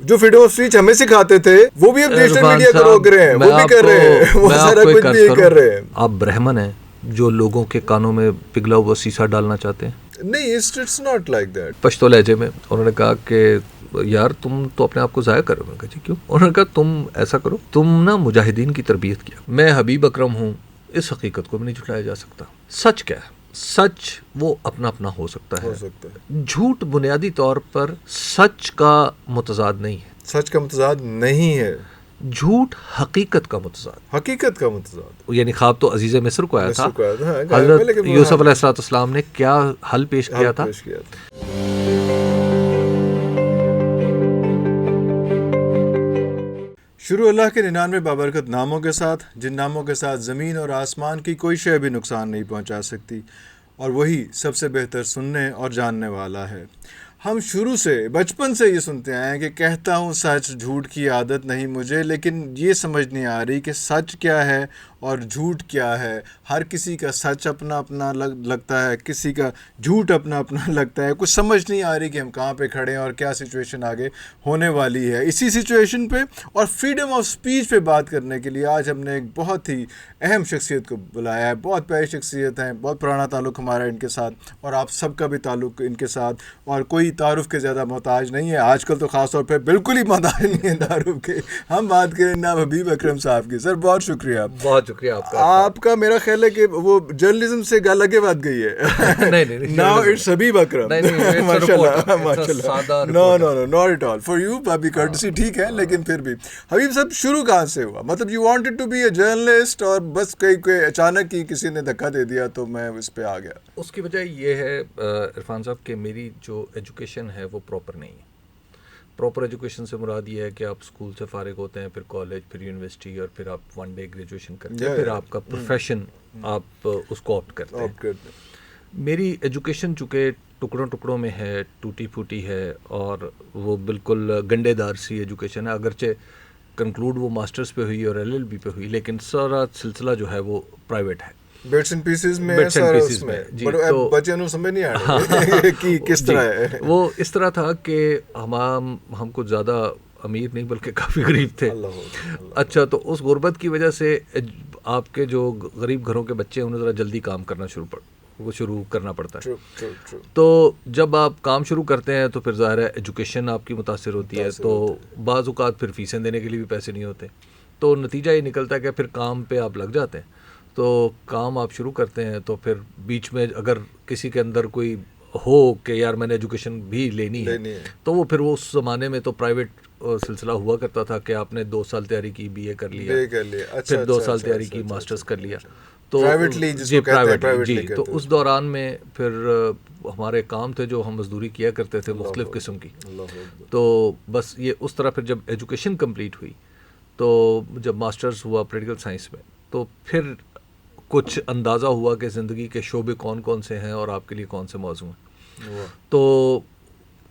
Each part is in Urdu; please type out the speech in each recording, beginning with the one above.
جو فریڈم آف اسپیچ ہمیں سکھاتے تھے وہ بھی اب ڈیجیٹل میڈیا کو روک رہے ہیں, وہ بھی کر رہے ہیں, وہ سارا کچھ بھی کر رہے ہیں. آپ برہمن ہیں جو لوگوں کے کانوں میں پگھلا ہوا سیسا ڈالنا چاہتے ہیں. نہیں, it's not like that. Pashto لہجے میں انہوں نے کہا کہ یار تم تو اپنے آپ کو ضائع کر رہے ہو. میں نے کہا جی کیوں؟ انہوں نے کہا تم ایسا کرو, تم نا مجاہدین کی تربیت کیا. میں حبیب اکرم ہوں, اس حقیقت کو بھی نہیں جھٹلایا جا سکتا. سچ کیا ہے؟ سچ وہ اپنا اپنا ہو سکتا ہے. جھوٹ بنیادی طور پر سچ کا متضاد نہیں ہے. سچ کا متضاد نہیں ہے. جھوٹ حقیقت کا متضاد. حقیقت کا متضاد. یعنی خواب تو عزیز مصر کو آیا تھا. حضرت یوسف علیہ السلام نے کیا حل پیش کیا تھا؟ شروع اللہ کے 99 بابرکت ناموں کے ساتھ, جن ناموں کے ساتھ زمین اور آسمان کی کوئی شے بھی نقصان نہیں پہنچا سکتی, اور وہی سب سے بہتر سننے اور جاننے والا ہے. ہم شروع سے بچپن سے یہ سنتے آئے ہیں کہ کہتا ہوں سچ, جھوٹ کی عادت نہیں مجھے, لیکن یہ سمجھ نہیں آ رہی کہ سچ کیا ہے اور جھوٹ کیا ہے. ہر کسی کا سچ اپنا اپنا لگتا ہے, کسی کا جھوٹ اپنا اپنا لگتا ہے. کچھ سمجھ نہیں آ رہی کہ ہم کہاں پہ کھڑے ہیں اور کیا سچویشن آگے ہونے والی ہے. اسی سچویشن پہ اور فریڈم آف اسپیچ پہ بات کرنے کے لیے آج ہم نے ایک بہت ہی اہم شخصیت کو بلایا ہے. بہت پیاری شخصیت ہیں, بہت پرانا تعلق ہمارا ان کے ساتھ, اور آپ سب کا بھی تعلق ان کے ساتھ, اور کوئی تعارف کے زیادہ محتاج نہیں ہے. آج کل تو خاص طور پہ بالکل ہی محتاج نہیں ہے تعارف کے. ہم بات کریں جناب حبیب اکرم صاحب کی. سر بہت شکریہ. بہت شکریہ آپ کا. میرا خیال ہے کہ وہ جرنلزم سے گل آگے بات گئی ہے. Now it's Habib Akram. ماشاء اللہ, ماشاء اللہ. No no no not at all for you. Bobby courtesy ٹھیک ہے, لیکن پھر بھی حبیب صاحب شروع کہاں سے ہوا؟ مطلب you wanted to be a journalist اور بس کوئی اچانک ہی کسی نے دھکا دے دیا تو میں اس پہ آ گیا؟ اس کی وجہ یہ ہے عرفان صاحب کہ میری جو ایجوکیشن ہے وہ پراپر نہیں ہے. پراپر ایجوکیشن سے مراد یہ ہے کہ آپ اسکول سے فارغ ہوتے ہیں, پھر کالج, پھر یونیورسٹی, اور پھر آپ 1 ڈے گریجویشن کرتے ہیں, پھر آپ کا پروفیشن آپ اس کو آپٹ کرتے ہیں. میری ایجوکیشن چونکہ ٹکڑوں ٹکڑوں میں ہے, ٹوٹی پھوٹی ہے, اور وہ بالکل گنڈے دار سی ایجوکیشن ہے. اگرچہ کنکلوڈ وہ ماسٹرز پہ ہوئی اور LLB پہ ہوئی, لیکن سارا سلسلہ جو ہے وہ پرائیوٹ ہے. بٹس اینڈ پیسز میں جی, تو بچے انہوں سمجھ نہیں آ رہے کہ کس طرح ہے. وہ اس طرح تھا کہ ہم کچھ زیادہ امیر نہیں بلکہ کافی غریب تھے. اچھا, تو اس غربت کی وجہ سے آپ کے جو غریب گھروں کے بچے ہیں انہیں ذرا جلدی کام کرنا شروع کرنا پڑتا ہے. تو جب آپ کام شروع کرتے ہیں تو پھر ظاہر ہے ایجوکیشن آپ کی متاثر ہوتی ہے, تو بعض اوقات پھر فیسیں دینے کے لیے بھی پیسے نہیں ہوتے. تو نتیجہ یہ نکلتا ہے کہ پھر کام پہ آپ لگ جاتے ہیں. تو کام آپ شروع کرتے ہیں تو پھر بیچ میں اگر کسی کے اندر کوئی ہو کہ یار میں نے ایجوکیشن بھی لینی ہے, تو وہ پھر وہ اس زمانے میں تو پرائیویٹ سلسلہ ہوا کرتا تھا کہ آپ نے 2 سال تیاری کی, BA کر لیا, پھر 2 سال تیاری کی, ماسٹرز کر لیا. تو جی, تو اس دوران میں پھر ہمارے کام تھے جو ہم مزدوری کیا کرتے تھے مختلف قسم کی. تو بس یہ اس طرح پھر جب ایجوکیشن کمپلیٹ ہوئی, تو جب ماسٹرز ہوا پولیٹیکل سائنس میں, تو پھر کچھ اندازہ ہوا کہ زندگی کے شعبے کون کون سے ہیں اور آپ کے لیے کون سے موضوع ہیں. تو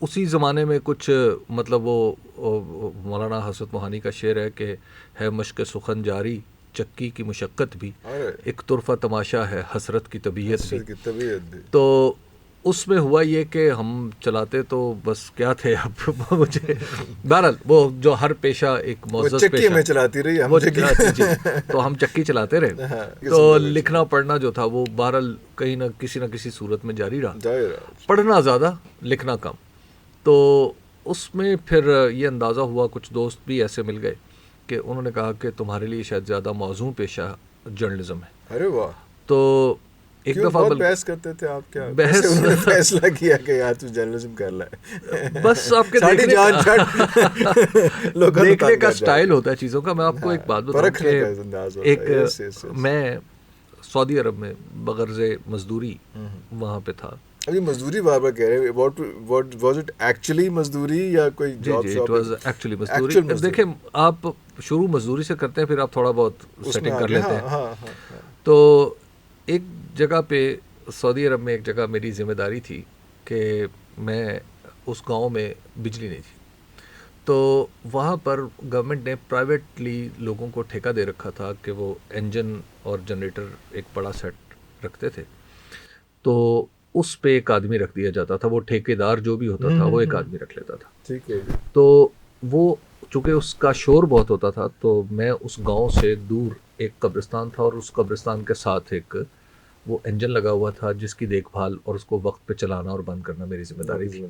اسی زمانے میں کچھ مطلب وہ مولانا حسرت موہانی کا شعر ہے کہ ہے مشق سخن جاری چکی کی مشقت بھی, ایک طرفہ تماشا ہے حسرت کی طبیعت بھی. تو اس میں ہوا یہ کہ ہم چلاتے تو بس کیا تھے, اب مجھے بہرحال وہ جو ہر پیشہ ایک معزز پیشہ میں چلاتی رہی وہ چلاتی, تو ہم چکی چلاتے رہے. تو لکھنا پڑھنا جو تھا وہ بہرحال کہیں نہ کسی صورت میں جاری رہا, پڑھنا زیادہ لکھنا کم. تو اس میں پھر یہ اندازہ ہوا, کچھ دوست بھی ایسے مل گئے کہ انہوں نے کہا کہ تمہارے لیے شاید زیادہ موزوں پیشہ جرنلزم ہے. ارے واہ. تو ایک دفعہ بحث کرتے تھے آپ, کیا انہوں نے فیصلہ کیا کہ یار تو جرنلزم کر لے؟ بس آپ کے دیکھنے کا سٹائل ہوتا ہے چیزوں کا. میں آپ کو ایک بات بتاؤں کہ میں سعودی عرب میں بغرض مزدوری وہاں پہ تھا. ابھی مزدوری بار بار کہہ رہے ہیں, واز اٹ ایکچولی مزدوری یا کوئی جاب؟ جی, اٹ واز ایکچولی مزدوری. دیکھیں آپ شروع مزدوری سے کرتے ہیں, پھر آپ تھوڑا بہت سیٹنگ کر لیتے ہیں. تو ایک جگہ پہ سعودی عرب میں ایک جگہ میری ذمہ داری تھی کہ میں اس گاؤں میں بجلی نہیں تھی, تو وہاں پر گورنمنٹ نے پرائیویٹلی لوگوں کو ٹھیکہ دے رکھا تھا کہ وہ انجن اور جنریٹر ایک بڑا سیٹ رکھتے تھے. تو اس پہ ایک آدمی رکھ دیا جاتا تھا, وہ ٹھیکیدار جو بھی ہوتا تھا وہ ایک آدمی رکھ لیتا تھا. ٹھیک ہے. تو وہ چونکہ اس کا شور بہت ہوتا تھا تو میں اس گاؤں سے دور ایک قبرستان تھا اور اس قبرستان کے ساتھ ایک وہ انجن لگا ہوا تھا جس کی دیکھ بھال اور اس کو وقت پہ چلانا اور بند کرنا میری ذمہ داری تھی.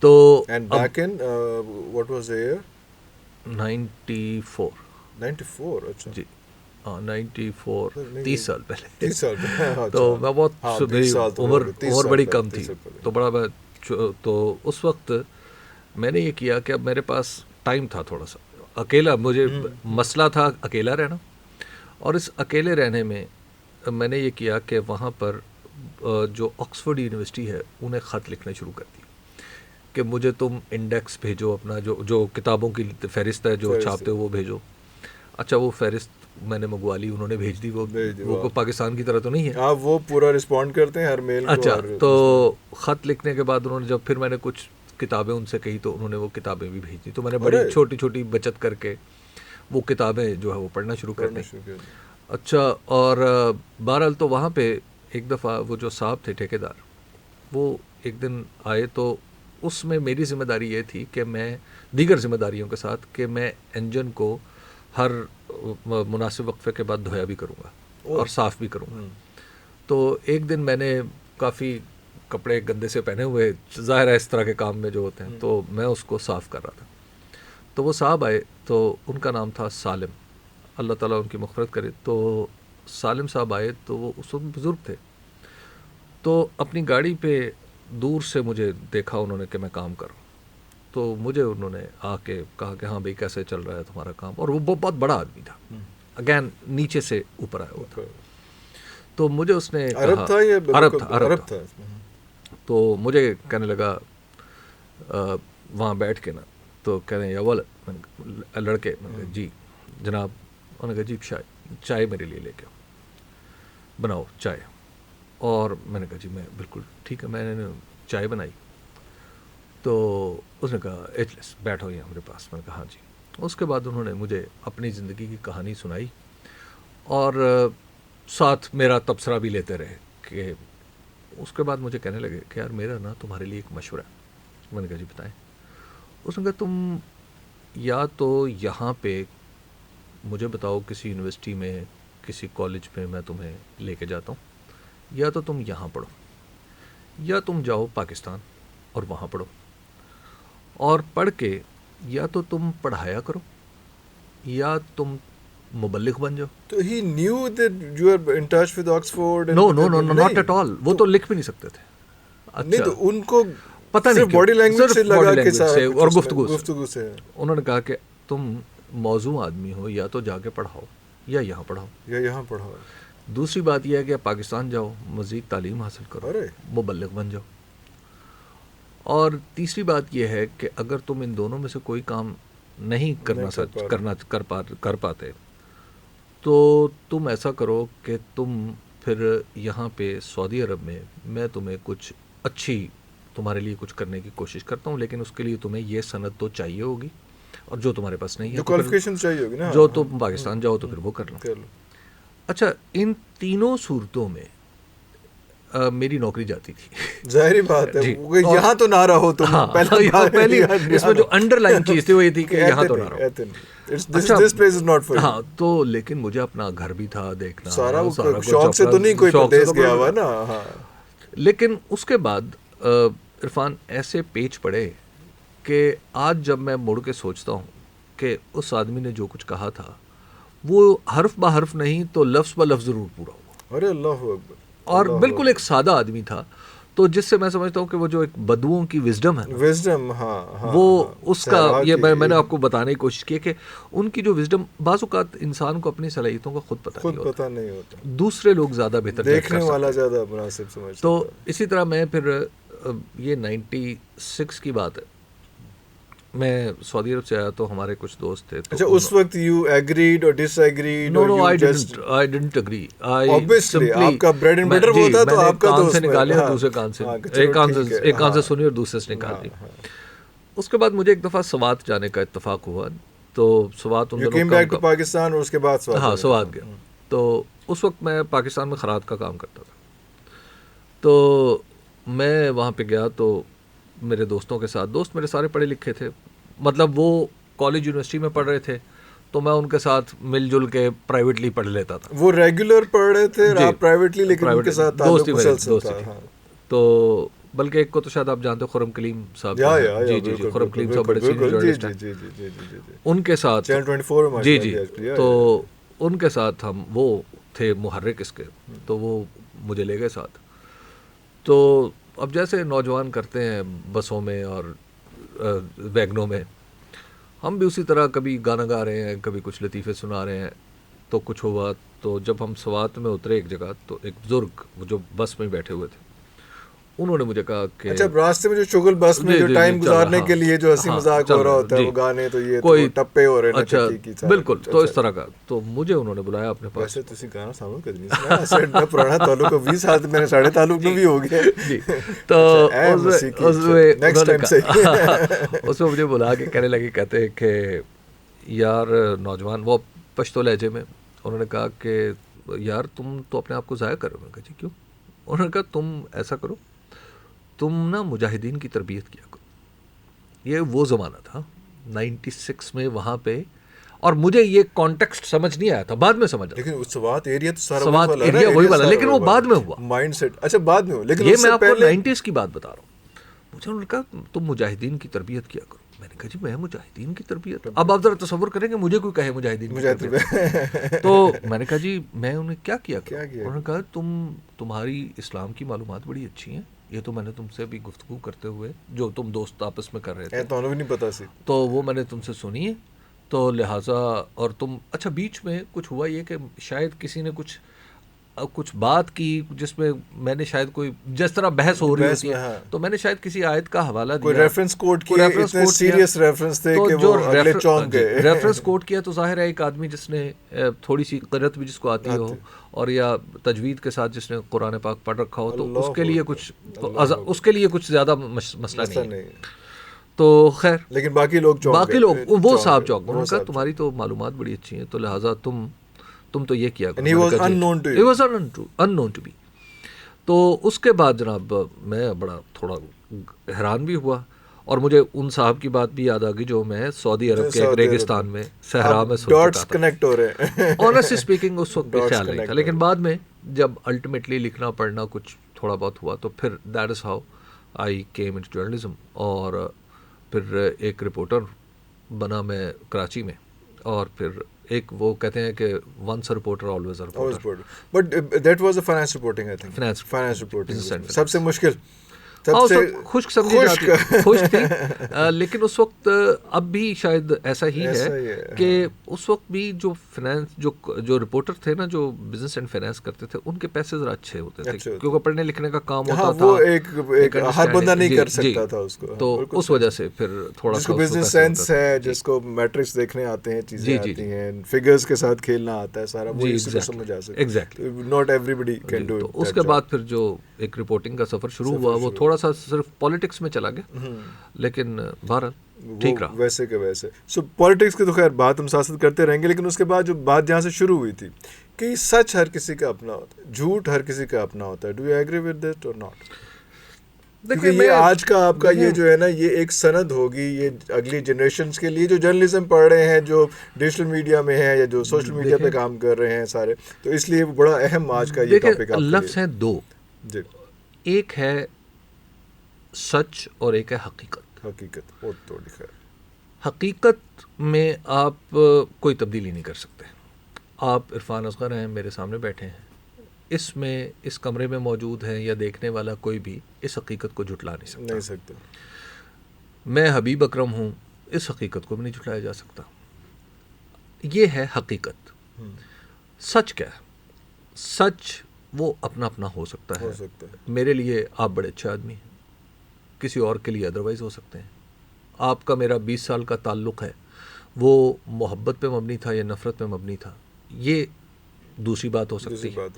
تو and back in what was the year 94 94 اچھا جی ہاں 94 30 سال پہلے 30 سال تو میں بہت میری عمر بڑی کم تھی تو بڑا میں تو اس وقت میں نے یہ کیا کہ اب میرے پاس ٹائم تھا تھوڑا سا اکیلا مجھے مسئلہ تھا اکیلا رہنا اور اس اکیلے رہنے میں میں نے یہ کیا کہ وہاں پر جو آکسفورڈ یونیورسٹی ہے انہیں خط لکھنا شروع کر دی کہ مجھے تم انڈیکس بھیجو اپنا جو کتابوں کی فہرست ہے جو چھاپتے ہو وہ بھیجو. اچھا وہ فہرست میں نے منگوا لی انہوں نے بھیج دی وہ پاکستان کی طرح تو نہیں ہے آپ وہ پورا رسپونڈ کرتے ہیں ہر میل کو. اچھا تو خط لکھنے کے بعد انہوں نے جب پھر میں نے کچھ کتابیں ان سے کہی تو انہوں نے وہ کتابیں بھی بھیج دی تو میں نے بڑی چھوٹی چھوٹی بچت کر کے وہ کتابیں جو ہے وہ پڑھنا شروع کر دیں. اچھا اور بہرحال تو وہاں پہ ایک دفعہ وہ جو صاحب تھے ٹھیکیدار وہ ایک دن آئے تو اس میں میری ذمہ داری یہ تھی کہ میں دیگر ذمہ داریوں کے ساتھ کہ میں انجن کو ہر مناسب وقفے کے بعد دھویا بھی کروں گا اور صاف بھی کروں گا. تو ایک دن میں نے کافی کپڑے گندے سے پہنے ہوئے ظاہر ہے اس طرح کے کام میں جو ہوتے ہیں تو میں اس کو صاف کر رہا تھا تو وہ صاحب آئے تو ان کا نام تھا سالم اللہ تعالیٰ ان کی مغفرت کرے. تو سالم صاحب آئے تو وہ اس وقت بزرگ تھے تو اپنی گاڑی پہ دور سے مجھے دیکھا انہوں نے کہ میں کام کروں تو مجھے انہوں نے آ کے کہا کہ ہاں بھائی کیسے چل رہا ہے تمہارا کام اور وہ بہت بڑا آدمی تھا اگین نیچے سے اوپر آیا ہوا تھا تو مجھے اس نے عرب تھا تو مجھے کہنے لگا وہاں بیٹھ کے نا تو کہہ رہے ہیں اول لڑکے جی جناب انہوں نے کہا جی چائے میرے لیے لے کے بناؤ چائے اور میں نے کہا جی میں بالکل ٹھیک ہے میں نے چائے بنائی تو اس نے کہا اجلس بیٹھو یہ ہمارے پاس. میں نے کہا ہاں جی. اس کے بعد انہوں نے مجھے اپنی زندگی کی کہانی سنائی اور ساتھ میرا تبصرہ بھی لیتے رہے کہ اس کے بعد مجھے کہنے لگے کہ یار میرا نا تمہارے لیے ایک مشورہ ہے. میں نے کہا جی بتائیں. اس نے کہا تم یا تو یہاں پہ مجھے بتاؤ کسی یونیورسٹی میں کسی کالج میں تمہیں لے کے جاتا ہوں یا تو تم یہاں پڑھو یا تم جاؤ پاکستان اور وہاں پڑھو اور پڑھ کے یا تو تم پڑھایا کرو یا تم مبلغ بن جاؤ. تو he knew that you are in touch with Oxford no not at all. وہ تو لکھ بھی نہیں سکتے تھے. نہیں تو ان کو پتہ نہیں باڈی لینگویج سے لگا کے سے اور گفتگو سے انہوں نے کہا کہ تم موزوں آدمی ہو یا تو جا کے پڑھاؤ یا یہاں پڑھاؤ یا یہاں پڑھاؤ. دوسری بات یہ ہے کہ پاکستان جاؤ مزید تعلیم حاصل کرو مبلغ بن جاؤ. اور تیسری بات یہ ہے کہ اگر تم ان دونوں میں سے کوئی کام نہیں کر پاتے تو تم ایسا کرو کہ تم پھر یہاں پہ سعودی عرب میں تمہیں کچھ اچھی تمہارے لیے کچھ کرنے کی کوشش کرتا ہوں لیکن اس کے لیے تمہیں یہ سند تو چاہیے ہوگی اور جو تمہارے پاس نہیں ہے کوالیفیکیشن چاہیے ہوگی نا جو تم پاکستان جاؤ تو پھر وہ کر لو. اچھا ان تینوں صورتوں میں میری نوکری جاتی تھی. ظاہری بات ہے یہاں تو نہ رہو تم. پہلی اس میں جو انڈر لائن چیز تھی وہ یہ تھی کہ یہاں تو نہ رہو. ہاں تو لیکن مجھے اپنا گھر بھی تھا دیکھنا سارا شوق سے تو نہیں کوئی پردیس گیا ہوا نا. لیکن اس کے بعد عرفان ایسے پیچ پڑے کہ آج جب میں مڑ کے سوچتا ہوں کہ اس آدمی نے جو کچھ کہا تھا وہ حرف بہ حرف نہیں تو لفظ بہ لفظ ضرور پورا ہوا. ارے اللہ اکبر. اور بالکل ایک سادہ آدمی تھا تو جس سے میں سمجھتا ہوں کہ وہ جو ایک بدوؤں کی وزڈم ہے وہ اس کا یہ میں نے آپ کو بتانے کی کوشش کی کہ ان کی جو وزڈم بعض اوقات انسان کو اپنی صلاحیتوں کا خود پتہ نہیں ہوتا دوسرے لوگ زیادہ بہتر دیکھنے والا زیادہ مناسب سمجھتا. تو اسی طرح میں پھر یہ 96 کی بات ہے میں سعودی عرب سے آیا تو ہمارے کچھ دوست تھے. اچھا اس وقت you agreed or disagreed? No, I didn't agree. Obviously آپ کا bread and butter وہ تھا تو آپ کا دوست کان سے نکالے اور دوسرے کان سے ایک کان سے سنی اور دوسرے سے نکال دی. اس کے بعد مجھے ایک دفعہ سوات جانے کا اتفاق ہوا تو سوات ان دنوں came back to پاکستان اور اس کے بعد سوات گیا. تو اس وقت میں پاکستان میں خرات کا کام کرتا تھا تو میں وہاں پہ گیا تو میرے دوستوں کے ساتھ دوست میرے سارے پڑھے لکھے تھے مطلب وہ کالج یونیورسٹی میں پڑھ رہے تھے تو میں ان کے ساتھ مل جل کے پرائیویٹلی پڑھ لیتا تھا. وہ ریگولر پڑھ رہے تھے آپ پرائیویٹلی, لیکن ان کے ساتھ تعلق مسلسل تھا. تو بلکہ ایک کو تو شاید آپ جانتے خرم کلیم صاحب, جی جی جی, خرم کلیم صاحب بڑے سینئر جرنلسٹ ہیں, ان کے ساتھ جی جی, تو ان کے ساتھ ہم وہ تھے محرک اس کے, تو وہ مجھے لے گئے ساتھ. تو اب جیسے نوجوان کرتے ہیں بسوں میں اور ویگنوں میں, ہم بھی اسی طرح کبھی گانا گا رہے ہیں, کبھی کچھ لطیفے سنا رہے ہیں. تو کچھ ہوا تو جب ہم سوات میں اترے ایک جگہ, تو ایک بزرگ جو بس میں بیٹھے ہوئے تھے, انہوں نے مجھے کہا کہ اچھا راستے میں جو شگل بس میں جو ٹائم گزارنے کے لیے جو ہنسی مذاق ہو رہا ہوتا ہے, وہ گانے تو یہ کوئی ٹپے ہو رہے ہیں. اچھا بالکل, تو اس طرح کا. تو مجھے انہوں نے بلایا اپنے پاس. ویسے تسی گانا سامنے کر نہیں سنا سیٹ میں پرانا تعلق 20 سال میرے ساڑھے تعلق میں بھی ہو گیا جی. تو اس میں مجھے بلا کے کہنے لگے, کہتے ہیں کہ یار نوجوان, وہ پشتو لہجے میں, انہوں نے کہا کہ یار تم تو اپنے آپ کو ضائع کرو. میں نے کہا جی کیوں؟ انہوں نے کہا تم ایسا کرو, تم نا مجاہدین کی تربیت کیا کرو. یہ وہ زمانہ تھا 96 میں وہاں پہ, اور مجھے یہ کانٹیکسٹ سمجھ نہیں آیا تھا, بعد میں سمجھا. لیکن سوات ایریا تو سارا سوات ایریا وہی والا, لیکن وہ بعد میں ہوا مائنڈ سیٹ. اچھا بعد میں ہو, لیکن یہ میں آپ کو 90s کی بات بتا رہا ہوں. مجھے انہوں نے کہا تم مجاہدین کی تربیت کیا کرو. میں نے کہا جی میں مجاہدین کی تربیت, اب آپ ذرا تصور کریں کہ مجھے کوئی کہے مجاہدین کی تربیت, تو میں نے کہا جی میں انہیں کیا کیا. انہوں نے کہا تمہاری اسلام کی معلومات بڑی اچھی ہیں, یہ تو میں نے تم سے بھی گفتگو کرتے ہوئے جو تم دوست آپس میں کر رہے تھے تو نہیں پتا سی, تو وہ میں نے تم سے سنی ہے, تو لہٰذا اور تم اچھا بیچ میں کچھ ہوا یہ کہ شاید کسی نے کچھ بات کی جس میں میں نے شاید کوئی جس طرح بحث ہو رہی ہوتی ہے, تو میں نے شاید کسی آیت کا حوالہ دیا, کوئی ریفرنس کوٹ کیا, اتنے سیریس ریفرنس تھے کہ وہ اگلے چونک گئے. ریفرنس کوٹ کیا تو ظاہر ہے ایک آدمی جس نے تھوڑی سی قرت بھی جس کو آتی ہو, اور یا تجوید کے ساتھ جس نے قرآن پاک پڑھ رکھا ہو, تو اس کے لیے کچھ زیادہ مسئلہ نہیں. تو خیر, لیکن باقی لوگ وہ صاحب چوک, انہوں نے کہا تمہاری تو معلومات بڑی اچھی ہیں, تو لہٰذا تم تو یہ کیا کرو. He was unknown to me. تو اس کے بعد جناب میں بڑا تھوڑا حیران بھی ہوا, اور مجھے ان صاحب کی بات بھی یاد آ گئی جو میں سعودی عرب کے ایک ریگستان میں صحرا میں سن چکا تھا. آنیسٹلی اسپیکنگ اس وقت خیال نہیں تھا, لیکن بعد میں جب الٹیمیٹلی لکھنا پڑھنا کچھ تھوڑا بہت ہوا, تو پھر that is how I came into journalism, اور پھر ایک رپورٹر بنا میں کراچی میں, اور پھر ایک وہ کہتے ہیں کہ once a reporter always a reporter, but that was a finance reporting, I think finance reporting سب سے مشکل, خشک سمجھی جاتی ہے, خشک تھی. لیکن اس وقت اب بھی شاید ایسا ہی ہے کہ اس وقت بھی جو فائنانس جو رپورٹر تھے نا, جو بزنس اینڈ فائنانس کرتے تھے, ان کے پیسے ذرا اچھے ہوتے تھے, کیونکہ پڑھنے لکھنے کا کام ہوتا تھا, وہ ایک ہر بندہ نہیں کر سکتا تھا اس کو, تو اس وجہ سے پھر تھوڑا جس کو بزنس سینس ہے, جس کو میٹرکس دیکھنے آتے ہیں, چیزیں آتی ہیں, فگرز کے ساتھ کھیلنا آتا ہے سارا, وہ اسی کو سمجھ آ سکتا ہے. Exactly, not everybody can do it. اس کے بعد پھر جو ایک رپورٹنگ کا سفر شروع ہوا, وہ تھوڑا سا صرف پالیٹکس میں چلا گیا, لیکن بہرحال ٹھیک رہا. ویسے کہ ویسے سو پالیٹکس کی تو خیر بات ہم ساتھ کرتے رہیں گے, لیکن اس کے بعد جو بات جہاں سے شروع ہوئی تھی کہ سچ ہر کسی کا اپنا ہوتا ہے, جھوٹ ہر کسی کا اپنا ہوتا ہے. Do you agree with that اور ناٹ؟ دیکھیے یہ آج کا آپ کا یہ جو ہے نا, یہ ایک سند ہوگی یہ اگلی جنریشنز کے لیے جو جرنلزم پڑھ رہے ہیں, جو ڈیجیٹل میڈیا میں ہیں یا جو سوشل میڈیا پہ کام کر رہے ہیں سارے, تو اس لیے بڑا اہم آج کا یہ ٹاپک ہے. لفظ ہیں دو, ایک ہے سچ اور ایک ہے حقیقت. حقیقت میں آپ کوئی تبدیلی نہیں کر سکتے. آپ عرفان اصغر ہیں, میرے سامنے بیٹھے ہیں, اس میں اس کمرے میں موجود ہیں یا دیکھنے والا کوئی بھی اس حقیقت کو جھٹلا نہیں سکتا. میں حبیب اکرم ہوں, اس حقیقت کو بھی نہیں جھٹلایا جا سکتا. یہ ہے حقیقت. سچ کیا ہے؟ سچ وہ اپنا اپنا ہو سکتا ہے. میرے لیے آپ بڑے اچھے آدمی ہیں, کسی اور کے لیے ادروائز ہو سکتے ہیں. آپ کا میرا 20 سال کا تعلق ہے, وہ محبت پہ مبنی تھا یا نفرت پہ مبنی تھا, یہ دوسری بات ہو سکتی ہے.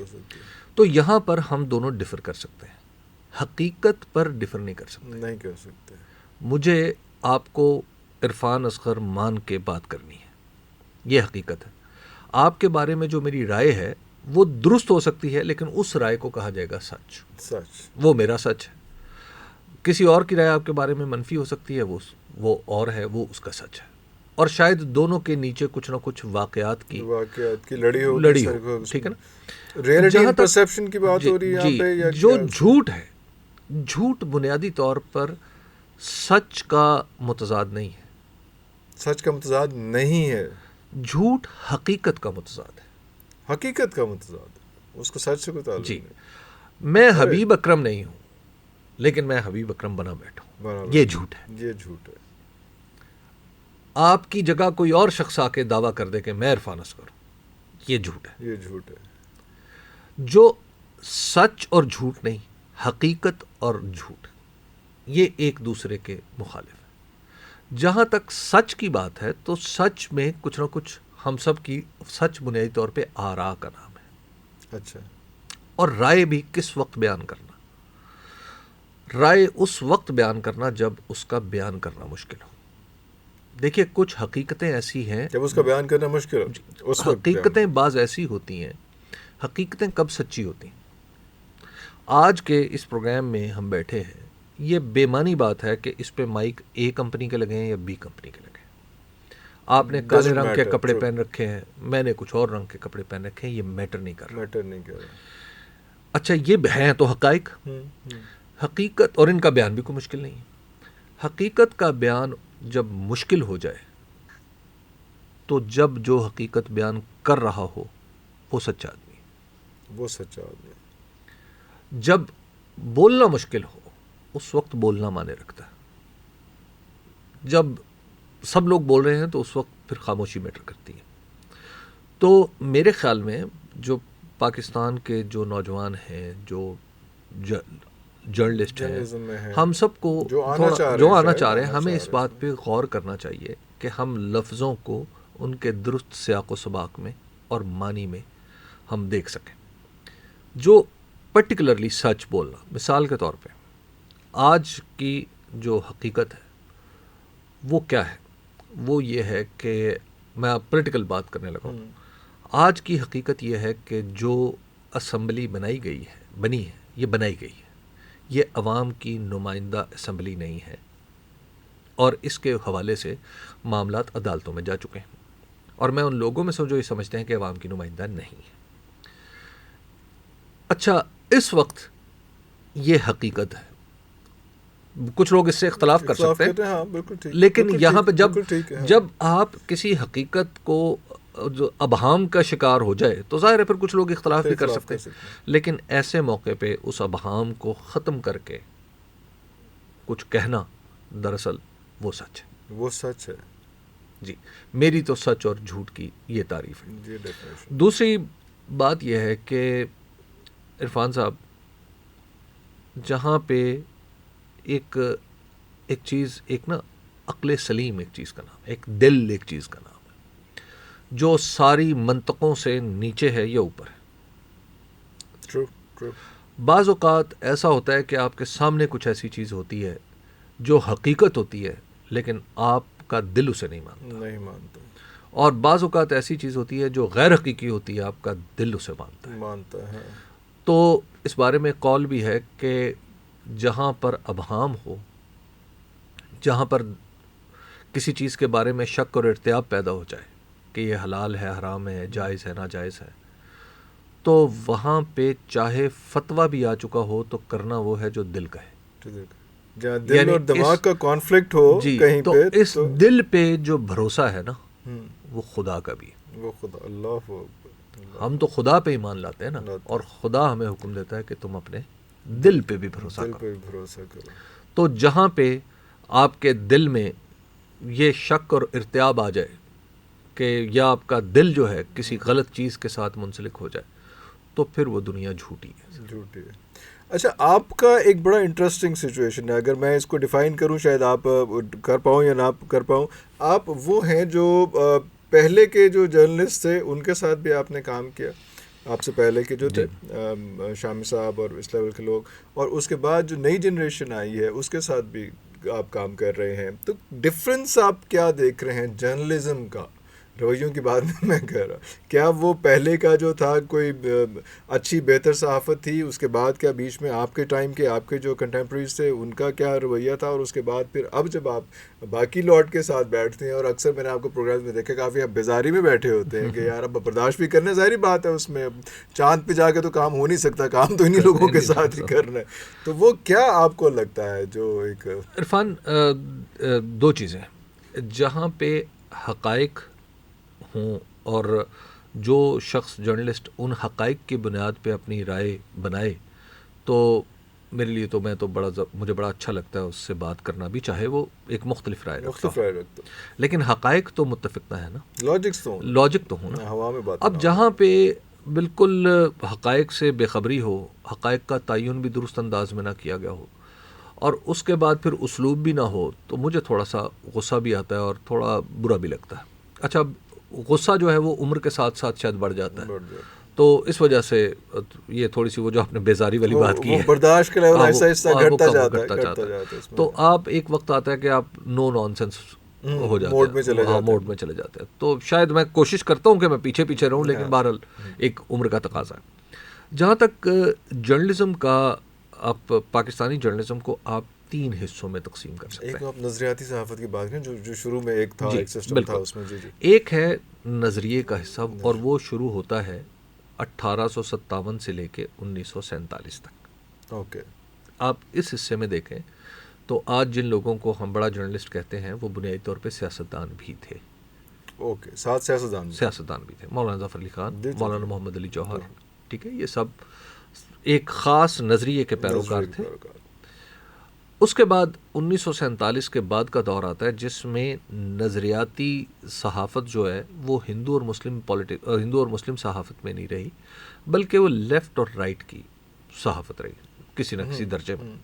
تو یہاں پر ہم دونوں ڈفر کر سکتے ہیں, حقیقت پر ڈفر نہیں کر سکتے. مجھے آپ کو عرفان اصغر مان کے بات کرنی ہے, یہ حقیقت ہے. آپ کے بارے میں جو میری رائے ہے وہ درست ہو سکتی ہے, لیکن اس رائے کو کہا جائے گا سچ, وہ میرا سچ ہے. کسی اور کی رائے آپ کے بارے میں منفی ہو سکتی ہے, وہ اور ہے، وہ اس کا سچ ہے، اور شاید دونوں کے نیچے کچھ نہ کچھ واقعات کی لڑی ہو، ٹھیک ہے نا. ریئلٹی جہاں اینڈ پرسیپشن کی بات ہو رہی ہے یہاں پہ، یا جو جھوٹ ہے، جھوٹ بنیادی طور پر سچ کا متضاد نہیں ہے. سچ کا متضاد نہیں ہے، جھوٹ حقیقت کا متضاد ہے. حقیقت کا متضاد ہے، اس کو سچ سے کوئی تعلق جی، نہیں. میں حبیب اکرم نہیں ہوں لیکن میں حبیب اکرم بنا بیٹھا ہوں، یہ جھوٹ ہے. یہ جھوٹ ہے. آپ کی جگہ کوئی اور شخص آ کے دعویٰ کر دے کہ میں عرفان اصغر ہوں، یہ جھوٹ ہے. یہ جھوٹ ہے. جو سچ اور جھوٹ نہیں، حقیقت اور جھوٹ، یہ ایک دوسرے کے مخالف ہیں. جہاں تک سچ کی بات ہے تو سچ میں کچھ نہ کچھ ہم سب کی سچ بنیادی طور پہ آراء کا نام ہے. اچھا. اور رائے بھی کس وقت بیان کرنا؟ رائے اس وقت بیان کرنا جب اس کا بیان کرنا مشکل ہو. دیکھیے کچھ حقیقتیں ایسی ہیں، جب اس کا بیان کرنا مشکل ہو، اس وقت حقیقتیں بعض ایسی ہوتی ہیں. حقیقتیں کب سچی ہوتی ہیں؟ آج کے اس پروگرام میں ہم بیٹھے ہیں، یہ بے معنی بات ہے کہ اس پہ مائک اے کمپنی کے لگے ہیں یا بی کمپنی کے لگے ہیں. آپ نے کالے رنگ کے کپڑے پہن رکھے ہیں، میں نے کچھ اور رنگ کے کپڑے پہن رکھے ہیں، یہ میٹر نہیں کر رہا. اچھا یہ ہیں تو حقائق، حقیقت، اور ان کا بیان بھی کوئی مشکل نہیں ہے. حقیقت کا بیان جب مشکل ہو جائے تو جب جو حقیقت بیان کر رہا ہو وہ سچا آدمی ہے. وہ سچا آدمی. جب بولنا مشکل ہو اس وقت بولنا معنی رکھتا ہے. جب سب لوگ بول رہے ہیں تو اس وقت پھر خاموشی میٹر کرتی ہے. تو میرے خیال میں جو پاکستان کے جو نوجوان ہیں، جو جرنلسٹ ہیں، ہم سب کو جو آنا چاہ رہے ہیں، ہمیں اس بات پہ غور کرنا چاہیے کہ ہم لفظوں کو ان کے درست سیاق و سباق میں اور معنی میں ہم دیکھ سکیں. جو پرٹیکولرلی سچ بولنا، مثال کے طور پہ آج کی جو حقیقت ہے وہ کیا ہے؟ وہ یہ ہے کہ میں اب پولیٹیکل بات کرنے لگا ہوں. آج کی حقیقت یہ ہے کہ جو اسمبلی بنائی گئی ہے، یہ عوام کی نمائندہ اسمبلی نہیں ہے، اور اس کے حوالے سے معاملات عدالتوں میں جا چکے ہیں. اور میں ان لوگوں میں سے جو یہ سمجھتے ہیں کہ عوام کی نمائندہ نہیں ہے. اچھا اس وقت یہ حقیقت ہے، کچھ لوگ اس سے اختلاف کر سکتے ہیں، لیکن یہاں پہ جب آپ کسی حقیقت کو جو ابہام کا شکار ہو جائے تو ظاہر ہے پھر کچھ لوگ اختلاف بھی کر سکتے ہیں، لیکن ایسے موقع پہ اس ابہام کو ختم کر کے کچھ کہنا دراصل وہ سچ ہے. وہ سچ ہے. جی میری تو سچ اور جھوٹ کی یہ تعریف ہے. دوسری بات یہ ہے کہ عرفان صاحب، جہاں پہ ایک چیز، ایک نا عقل سلیم ایک چیز کا نام ہے، ایک دل ایک چیز کا نام ہے، جو ساری منطقوں سے نیچے ہے یا اوپر ہے. بعض اوقات ایسا ہوتا ہے کہ آپ کے سامنے کچھ ایسی چیز ہوتی ہے جو حقیقت ہوتی ہے لیکن آپ کا دل اسے نہیں مانتا. اور بعض اوقات ایسی چیز ہوتی ہے جو غیر حقیقی ہوتی ہے، آپ کا دل اسے مانتا ہے. تو اس بارے میں قول بھی ہے کہ جہاں پر ابہام ہو، جہاں پر کسی چیز کے بارے میں شک اور ارتیاب پیدا ہو جائے کہ یہ حلال ہے، حرام ہے، جائز ہے، ناجائز ہے، تو وہاں پہ چاہے فتویٰ بھی آ چکا ہو تو کرنا وہ ہے جو دل کہے. جہاں دل اور دماغ کا کانفلکٹ ہو کہیں تو پہ، اس دل پہ جو بھروسہ ہے نا وہ خدا کا بھی ہے. وہ خدا، اللہ ہم تو خدا پہ ایمان لاتے ہیں نا، اور خدا ہمیں حکم دیتا ہے کہ تم اپنے دل پہ بھی بھروسہ کرو. تو جہاں پہ آپ کے دل میں یہ شک اور ارتیاب آ جائے کہ یا آپ کا دل جو ہے کسی غلط چیز کے ساتھ منسلک ہو جائے تو پھر وہ دنیا جھوٹی ہے. اچھا آپ کا ایک بڑا انٹرسٹنگ سچویشن ہے، اگر میں اس کو ڈیفائن کروں شاید آپ کر پاؤں یا نہ کر پاؤں. آپ وہ ہیں جو پہلے کے جو جرنلسٹ تھے ان کے ساتھ بھی آپ نے کام کیا، آپ سے پہلے کے جو تھے شامی صاحب اور اس لیول کے لوگ، اور اس کے بعد جو نئی جنریشن آئی ہے اس کے ساتھ بھی آپ کام کر رہے ہیں. تو ڈفرینس آپ کیا دیکھ رہے ہیں جرنلزم کا رویوں کی بات نہیں میں کہہ رہا. کیا وہ پہلے کا جو تھا کوئی اچھی بہتر صحافت تھی, اس کے بعد کیا بیچ میں آپ کے ٹائم کے آپ کے جو کنٹمپریریز تھے ان کا کیا رویہ تھا, اور اس کے بعد پھر اب جب آپ باقی لوٹ کے ساتھ بیٹھتے ہیں, اور اکثر میں نے آپ کو پروگرام میں دیکھا کافی آپ بیزاری میں بیٹھے ہوتے ہیں کہ یار اب برداشت بھی کرنا ظاہری بات ہے, اس میں چاند پہ جا کے تو کام ہو نہیں سکتا, کام تو انہیں لوگوں کے ساتھ ہی کرنا ہے. تو وہ کیا آپ کو لگتا ہے جو ایک عرفان, دو چیزیں, جہاں پہ حقائق ہوں اور جو شخص جرنلسٹ ان حقائق کی بنیاد پہ اپنی رائے بنائے, تو میرے لیے تو مجھے بڑا اچھا لگتا ہے اس سے بات کرنا بھی, چاہے وہ ایک مختلف رائے رکھتا ہو, لیکن حقائق تو متفق نہ ہے نا, لاجک تو ہوں نا. ہوا میں بات اب جہاں پہ بالکل حقائق سے بے خبری ہو, حقائق کا تعین بھی درست انداز میں نہ کیا گیا ہو, اور اس کے بعد پھر اسلوب بھی نہ ہو, تو مجھے تھوڑا سا غصہ بھی آتا ہے اور تھوڑا برا بھی لگتا ہے. اچھا, غصہ جو ہے وہ عمر کے ساتھ ساتھ شاید بڑھ جاتا ہے, تو اس وجہ سے یہ تھوڑی سی وہ جو آپ نے بیزاری والی بات کی ہے, برداشت کا لیول ایسا ایسا گھٹتا جاتا ہے. تو آپ ایک وقت آتا ہے کہ آپ نو نان سینس ہو جاتے ہیں, موڈ میں چلے جاتے ہیں. تو شاید میں کوشش کرتا ہوں کہ میں پیچھے پیچھے رہوں, لیکن بہرحال ایک عمر کا تقاضا ہے. جہاں تک جرنلزم کا, آپ پاکستانی جرنلزم کو آپ 3 حصوں میں تقسیم کر سکتے ہیں. ایک آپ نظریاتی صحافت کی بات کریں جو شروع میں ایک تھا, ایک سسٹم تھا اس میں. ایک ہے نظریے کا حصہ, اور وہ شروع ہوتا ہے 1857 سے لے کے 1947 تک. اوکے, آپ اس حصے میں دیکھیں تو آج جن لوگوں کو ہم بڑا جرنلسٹ کہتے ہیں وہ بنیادی طور پہ سیاستدان بھی تھے. اوکے, ساتھ سیاستدان بھی تھے. مولانا ظفر علی خان, مولانا محمد علی جوہر, ٹھیک ہے, یہ سب ایک خاص نظریے کے پیروکار تھے. اس کے بعد 1947 کے بعد کا دور آتا ہے جس میں نظریاتی صحافت جو ہے وہ ہندو اور مسلم صحافت میں نہیں رہی, بلکہ وہ لیفٹ اور رائٹ کی صحافت رہی کسی نہ کسی درجے میں.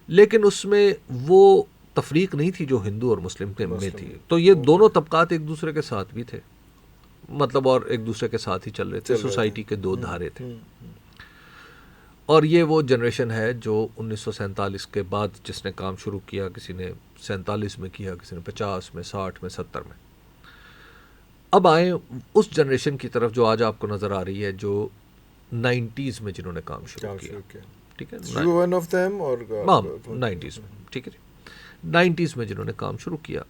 لیکن اس میں وہ تفریق نہیں تھی جو ہندو اور مسلم میں تھی. تو یہ دونوں طبقات ایک دوسرے کے ساتھ بھی تھے, مطلب, اور ایک دوسرے کے ساتھ ہی چل رہے تھے. سوسائٹی کے 2 دھارے تھے. اور یہ وہ جنریشن ہے جو 1947 کے بعد جس نے کام شروع کیا, کسی نے 47 میں کیا, کسی نے 50 میں, 60 میں, 70 میں. اب آئیں اس جنریشن کی طرف جو آج آپ کو نظر آ رہی ہے, جو 90s میں جنہوں نے کام شروع کیا. ٹھیک ہے, 90s میں, ٹھیک ہے جی, 90s میں جنہوں نے کام شروع کیا,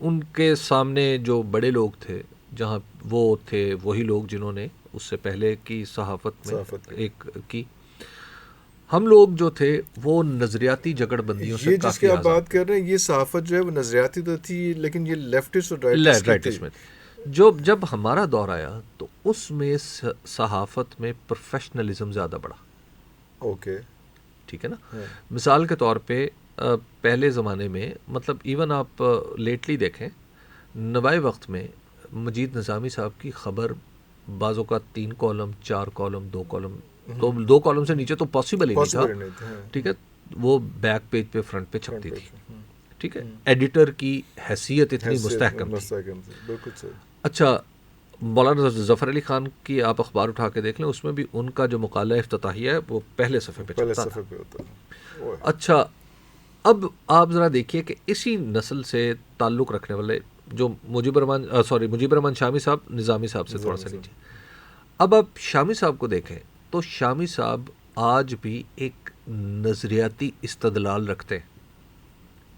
ان کے سامنے جو بڑے لوگ تھے, جہاں وہ تھے وہی لوگ جنہوں نے اس سے پہلے کی صحافت میں ایک کی. ہم لوگ جو تھے وہ نظریاتی جگڑ بندیوں سے جس کی آپ بات کر رہے ہیں, یہ صحافت جو ہے وہ نظریاتی تو تھی, لیکن یہ لیفٹسٹ اور رائٹسٹ میں. جب ہمارا دور آیا تو اس میں صحافت میں پروفیشنلزم زیادہ بڑھا. اوکے, ٹھیک ہے نا. مثال کے طور پہ پہلے زمانے میں, مطلب ایون آپ لیٹلی دیکھیں, نوائے وقت میں مجید نظامی صاحب کی خبر بعض اوقات 3 کالم, 4 کالم, 2 کالم, تو 2 کالم سے نیچے تو پاسبل ہی نہیں تھا. ٹھیک ہے, وہ بیک پیج پہ, فرنٹ پہ چھپتی تھی. ٹھیک ہے, ایڈیٹر کی حیثیت اتنی مستحکم تھی. اچھا, مولانا ظفر علی خان کی آپ اخبار اٹھا کے دیکھ لیں, اس میں بھی ان کا جو مقالہ افتتاحیہ ہے وہ پہلے صفحے پہ چھپتا تھا. اچھا, اب آپ ذرا دیکھیے کہ اسی نسل سے تعلق رکھنے والے جو مجیب الرحمان شامی صاحب, نظامی صاحب سے تھوڑا سا نیچے, اب آپ شامی صاحب کو دیکھیں تو شامی صاحب آج بھی ایک نظریاتی استدلال رکھتے ہیں.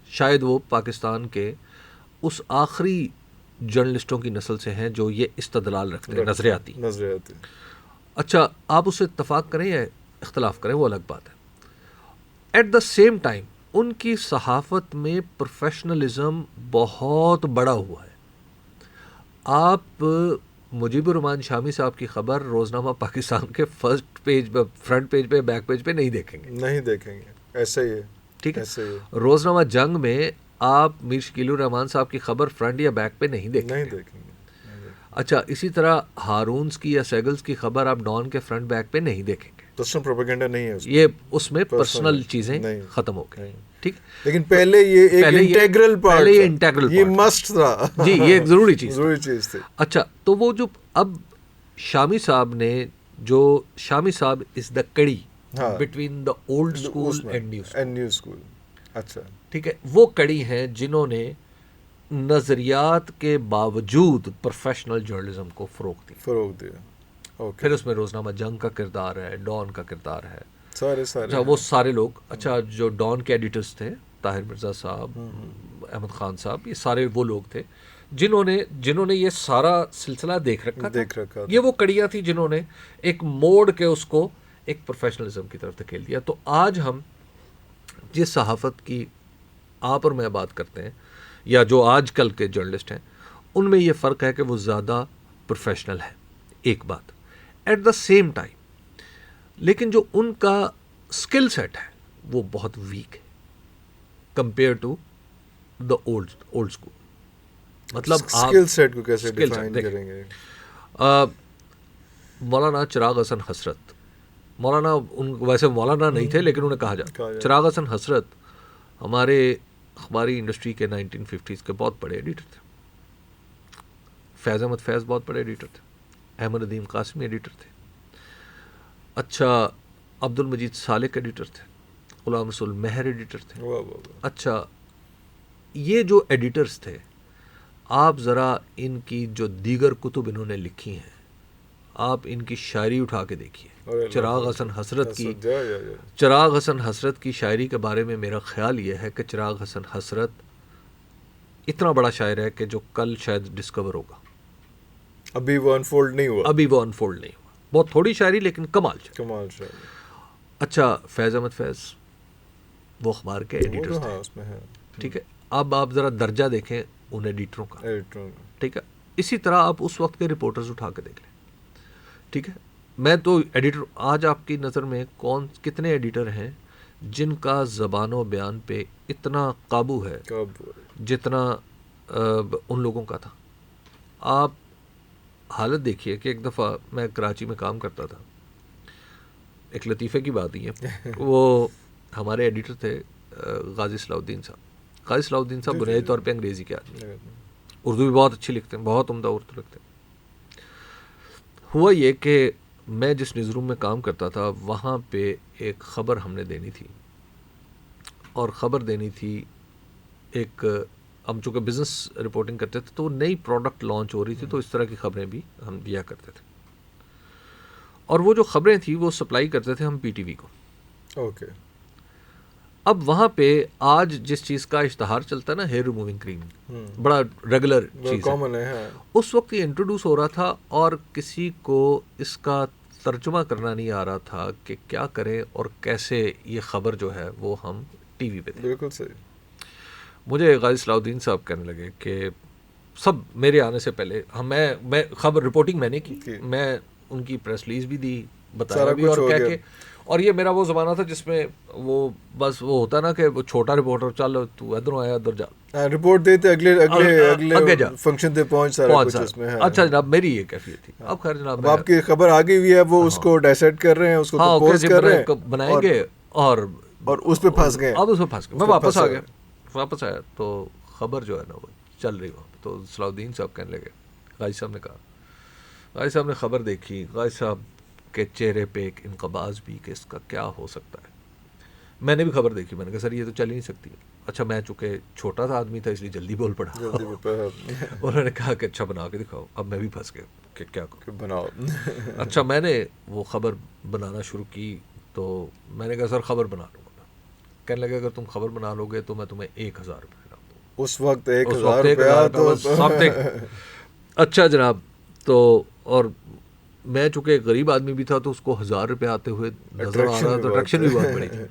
شاید وہ پاکستان کے اس آخری جرنلسٹوں کی نسل سے ہیں جو یہ استدلال رکھتے ہیں نظریاتی. اچھا, آپ اس سے اتفاق کریں یا اختلاف کریں وہ الگ بات ہے. ایٹ دا سیم ٹائم ان کی صحافت میں پروفیشنلزم بہت بڑا ہوا ہے. آپ مجیب الرحمان شامی صاحب کی خبر روزنامہ پاکستان کے فرنٹ پیج پہ, بیک پیج پہ نہیں دیکھیں گے. ایسا ہی ہے. ٹھیک ہے, روزنامہ جنگ میں آپ میر شکیل الرحمان صاحب کی خبر فرنٹ یا بیک پہ نہیں دیکھیں گے. اچھا, اسی طرح ہارونز کی یا سیگلز کی خبر آپ ڈان کے فرنٹ بیک پہ نہیں دیکھیں گے. پرسنل پروپیگنڈا نہیں ہے, یہ اس میں پرسنل چیزیں ختم ہو گئی. ٹھیک, لیکن پہلے یہ ایک انٹیگرل پارٹ, یہ مسٹ تھا. جی, یہ ایک ضروری چیز تھی. اچھا, تو وہ جو اب شامی صاحب نے, جو شامی صاحب از دا کڑی between the old school and new school. اچھا, ٹھیک ہے, وہ کڑی ہیں جنہوں نے نظریات کے باوجود پروفیشنل جرنلزم کو فروغ دیا. اوکے. پھر اس میں روزنامہ جنگ کا کردار ہے, ڈان کا کردار ہے, سارے اچھا وہ سارے لوگ, اچھا جو ڈان کے ایڈیٹرز تھے, طاہر مرزا صاحب, احمد خان صاحب, یہ سارے وہ لوگ تھے جنہوں نے یہ سارا سلسلہ دیکھ رکھا تھا. یہ وہ کڑیاں تھی جنہوں نے ایک موڑ کے اس کو ایک پروفیشنلزم کی طرف دھکیل دیا. تو آج ہم جس صحافت کی آپ اور میں بات کرتے ہیں, یا جو آج کل کے جرنلسٹ ہیں, ان میں یہ فرق ہے کہ وہ زیادہ پروفیشنل ہے, ایک بات. ایٹ دا سیم ٹائم لیکن جو ان کا اسکل سیٹ ہے وہ بہت ویک ہے compare to the old school. مطلب اسکل سیٹ کو کیسے ڈیفائن کریں گے؟ مولانا چراغ حسن حسرت, مولانا ویسے مولانا نہیں تھے لیکن انہیں کہا جاتا, چراغ حسن حسرت ہمارے اخباری انڈسٹری کے 1950s کے بہت بڑے ایڈیٹر تھے. فیض احمد فیض بہت بڑے ایڈیٹر تھے, احمد ندیم قاسمی ایڈیٹر تھے, اچھا عبد المجید سالک ایڈیٹر تھے, غلام رسول مہر ایڈیٹر تھے. اچھا یہ جو ایڈیٹرز تھے, آپ ذرا ان کی جو دیگر کتب انہوں نے لکھی ہیں, آپ ان کی شاعری اٹھا کے دیکھیے. چراغ حسن حسرت کی شاعری کے بارے میں میرا خیال یہ ہے کہ چراغ حسن حسرت اتنا بڑا شاعر ہے کہ جو کل شاید ڈسکور ہوگا. ابھی وہ انفولڈ نہیں ہوا. بہت تھوڑی شاعری لیکن کمال شاعری. اچھا فیض احمد فیض وہ اخبار کے ایڈیٹر تھے, ٹھیک ہے. اب آپ ذرا درجہ دیکھیں ان ایڈیٹروں کا, ٹھیک ہے. اسی طرح آپ اس وقت کے رپورٹرز اٹھا کے دیکھ لیں, ٹھیک ہے. میں تو ایڈیٹر, آج آپ کی نظر میں کتنے ایڈیٹر ہیں جن کا زبان و بیان پہ اتنا قابو ہے جتنا ان لوگوں کا تھا؟ آپ حالت دیکھیے کہ ایک دفعہ میں کراچی میں کام کرتا تھا, ایک لطیفے کی بات ہی ہے. وہ ہمارے ایڈیٹر تھے غازی صلاح الدین صاحب. غازی صلاح الدین صاحب بنیادی طور پہ انگریزی کے آدمی, اردو بھی بہت اچھی لکھتے ہیں, بہت عمدہ اردو لکھتے ہیں. ہوا یہ کہ میں جس نیوز روم میں کام کرتا تھا وہاں پہ ایک خبر ہم نے دینی تھی, اور خبر دینی تھی ایک, ہم چونکہ بزنس رپورٹنگ کرتے تھے تو نئی پروڈکٹ لانچ ہو رہی تھی, تو اس طرح کی خبریں بھی ہم دیا کرتے تھے. اور وہ جو خبریں تھیں وہ سپلائی کرتے تھے ہم پی ٹی وی کو. اوکے. اب وہاں پہ آج جس چیز کا اشتہار چلتا ہے نا, ہیئر ریموونگ کریم, بڑا ریگولر چیز ہے, اس وقت یہ انٹروڈیوس ہو رہا تھا اور کسی کو اس کا ترجمہ کرنا نہیں آ رہا تھا کہ کیا کریں اور کیسے یہ خبر جو ہے وہ ہم ٹی وی پہ دیں. بالکل صحیح. مجھے غازی صلاح الدین صاحب کہنے لگے کہ سب میرے آنے سے پہلے میں خبر رپورٹنگ میں نے کی, میں ان کی پریس ریلیز بھی دی, بتایا بھی, اور کہہ کے, اور یہ میرا وہ زمانہ تھا جس میں وہ بس وہ ہوتا نا کہ وہ چھوٹا رپورٹر, چل تو ادھر آیا ادھر جا, رپورٹ دیتے اگلے فنکشن پہ پہنچ سارا کچھ اس میں ہے. اچھا جناب میری یہ کیفیت تھی. اب خیر جناب آپ کی خبر آ گئی ہوئی ہے, وہ اس کو ڈائسیکٹ کر رہے ہیں, اس کو پوز کر رہے ہیں, بنائیں گے, اور اس پہ پھنس گئے. اب اس پہ پھنس گئے. میں واپس آیا تو خبر جو ہے نا وہ چل رہی ہو, تو صلاح الدین صاحب کہنے لگے, غازی صاحب نے کہا, غازی صاحب نے خبر دیکھی, غازی صاحب کے چہرے پہ ایک انقباض بھی کہ اس کا کیا ہو سکتا ہے. میں نے بھی خبر دیکھی, میں نے کہا سر یہ تو چل ہی نہیں سکتی. اچھا میں چونکہ چھوٹا سا آدمی تھا اس لیے جلدی بول پڑا. انہوں نے کہا کہ اچھا بنا کے دکھاؤ. اب میں بھی پھنس گیا کہ کیا بناؤ. اچھا میں نے وہ خبر بنانا شروع کی, تو میں نے کہا سر خبر بنا لوں گا. کہنے لگے اگر تم خبر بنا لو گے تو میں تمہیں 1000 روپے دوں. اس وقت 1000 روپیہ تو اچھا جناب. تو اور میں چونکہ ایک غریب آدمی بھی تھا تو اس کو 1000 روپے آتے ہوئے نظر آ رہا, تو اٹریکشن بھی بہت بڑی تھی.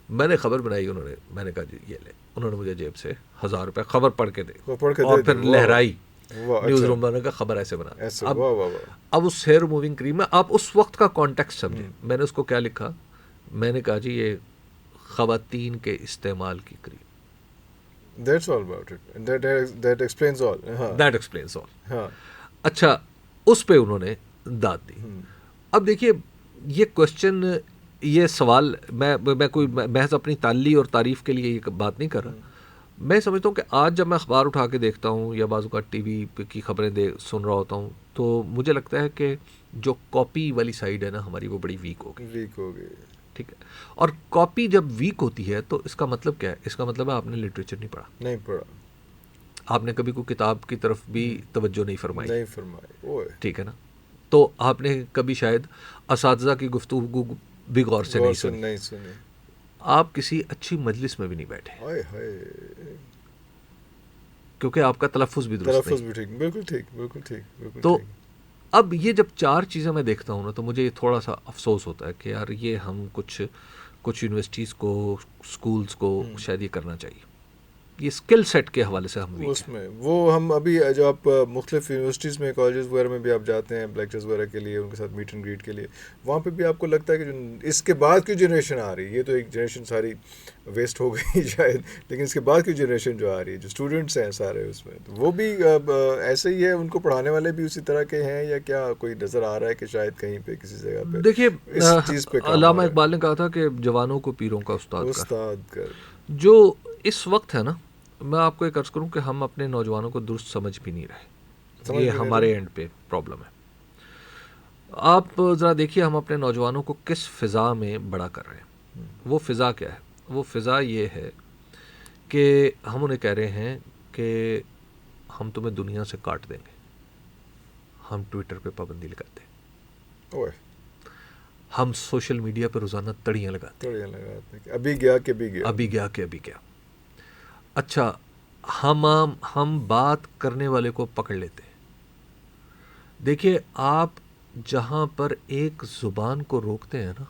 میں نے خبر بنائی, میں نے کہا جی یہ لے. انہوں نے مجھے جیب سے 1000 روپے خبر پڑھ کے دے, اور پھر لہرائی نیوز روم والوں کا خبر ایسے بنا. اب اس ہیئر ریموونگ کریم میں آپ اس وقت کا کانٹیکسٹ سمجھیں. میں نے اس کو کیا لکھا, میں نے کہا جی یہ خواتین کے استعمال کی کریم. That's all about it. That explains all. That explains all. اچھا اس پہ انہوں نے داد دی. اب دیکھیے یہ کوشچن, یہ سوال, میں کوئی محض اپنی تعلی اور تعریف کے لیے یہ بات نہیں کر رہا. میں سمجھتا ہوں کہ آج جب میں اخبار اٹھا کے دیکھتا ہوں یا بعض اوقات ٹی وی کی خبریں سن رہا ہوتا ہوں, تو مجھے لگتا ہے کہ جو کاپی والی سائڈ ہے نا ہماری, وہ بڑی ویک ہو گئی. ٹھیک ہے. اور کاپی جب ویک ہوتی ہے تو اس کا مطلب کیا ہے؟ اس کا مطلب ہے آپ نے لٹریچر نہیں پڑھا. آپ نے کبھی کوئی کتاب کی طرف بھی توجہ نہیں فرمائی، ٹھیک ہے نا، تو آپ نے کبھی شاید اساتذہ کی گفتگو بھی غور سے نہیں سنی، آپ کسی اچھی مجلس میں بھی نہیں بیٹھے کیونکہ آپ کا تلفظ بھی درست نہیں، بالکل ٹھیک. تو اب یہ جب 4 چیزیں میں دیکھتا ہوں نا تو مجھے تھوڑا سا افسوس ہوتا ہے کہ یار یہ ہم کچھ یونیورسٹیز کو، اسکولز کو شاید یہ کرنا چاہیے. یہ اسکل سیٹ کے حوالے سے ہم اس میں وہ ہم ابھی جو آپ مختلف یونیورسٹیز میں، کالجز وغیرہ میں بھی آپ جاتے ہیں لیکچرز وغیرہ کے لیے، ان کے ساتھ میٹ اینڈ گریٹ کے لیے، وہاں پہ بھی آپ کو لگتا ہے کہ جو اس کے بعد کی جنریشن آ رہی ہے، یہ تو ایک جنریشن ساری ویسٹ ہو گئی شاید، لیکن اس کے بعد کی جنریشن جو آ رہی ہے، جو اسٹوڈنٹس ہیں سارے اس میں، وہ بھی ایسے ہی ہے، ان کو پڑھانے والے بھی اسی طرح کے ہیں، یا کیا کوئی نظر آ رہا ہے کہ شاید کہیں پہ کسی جگہ پہ دیکھیے اس چیز پہ علامہ اقبال نے کہا تھا کہ جوانوں کو پیروں کا استاد کر. جو اس وقت ہے نا، میں آپ کو ایک عرض کروں کہ ہم اپنے نوجوانوں کو درست سمجھ بھی نہیں رہے، یہ ہمارے اینڈ پہ پرابلم ہے. آپ ذرا دیکھیے ہم اپنے نوجوانوں کو کس فضا میں بڑا کر رہے ہیں. وہ فضا کیا ہے؟ وہ فضا یہ ہے کہ ہم انہیں کہہ رہے ہیں کہ ہم تمہیں دنیا سے کاٹ دیں گے، ہم ٹویٹر پہ پابندی لگاتے ہیں، ہم سوشل میڈیا پہ روزانہ تڑیاں لگاتے ہیں، ابھی گیا کہ ابھی گیا. اچھا، ہم بات کرنے والے کو پکڑ لیتے ہیں. دیکھیے آپ جہاں پر ایک زبان کو روکتے ہیں نا،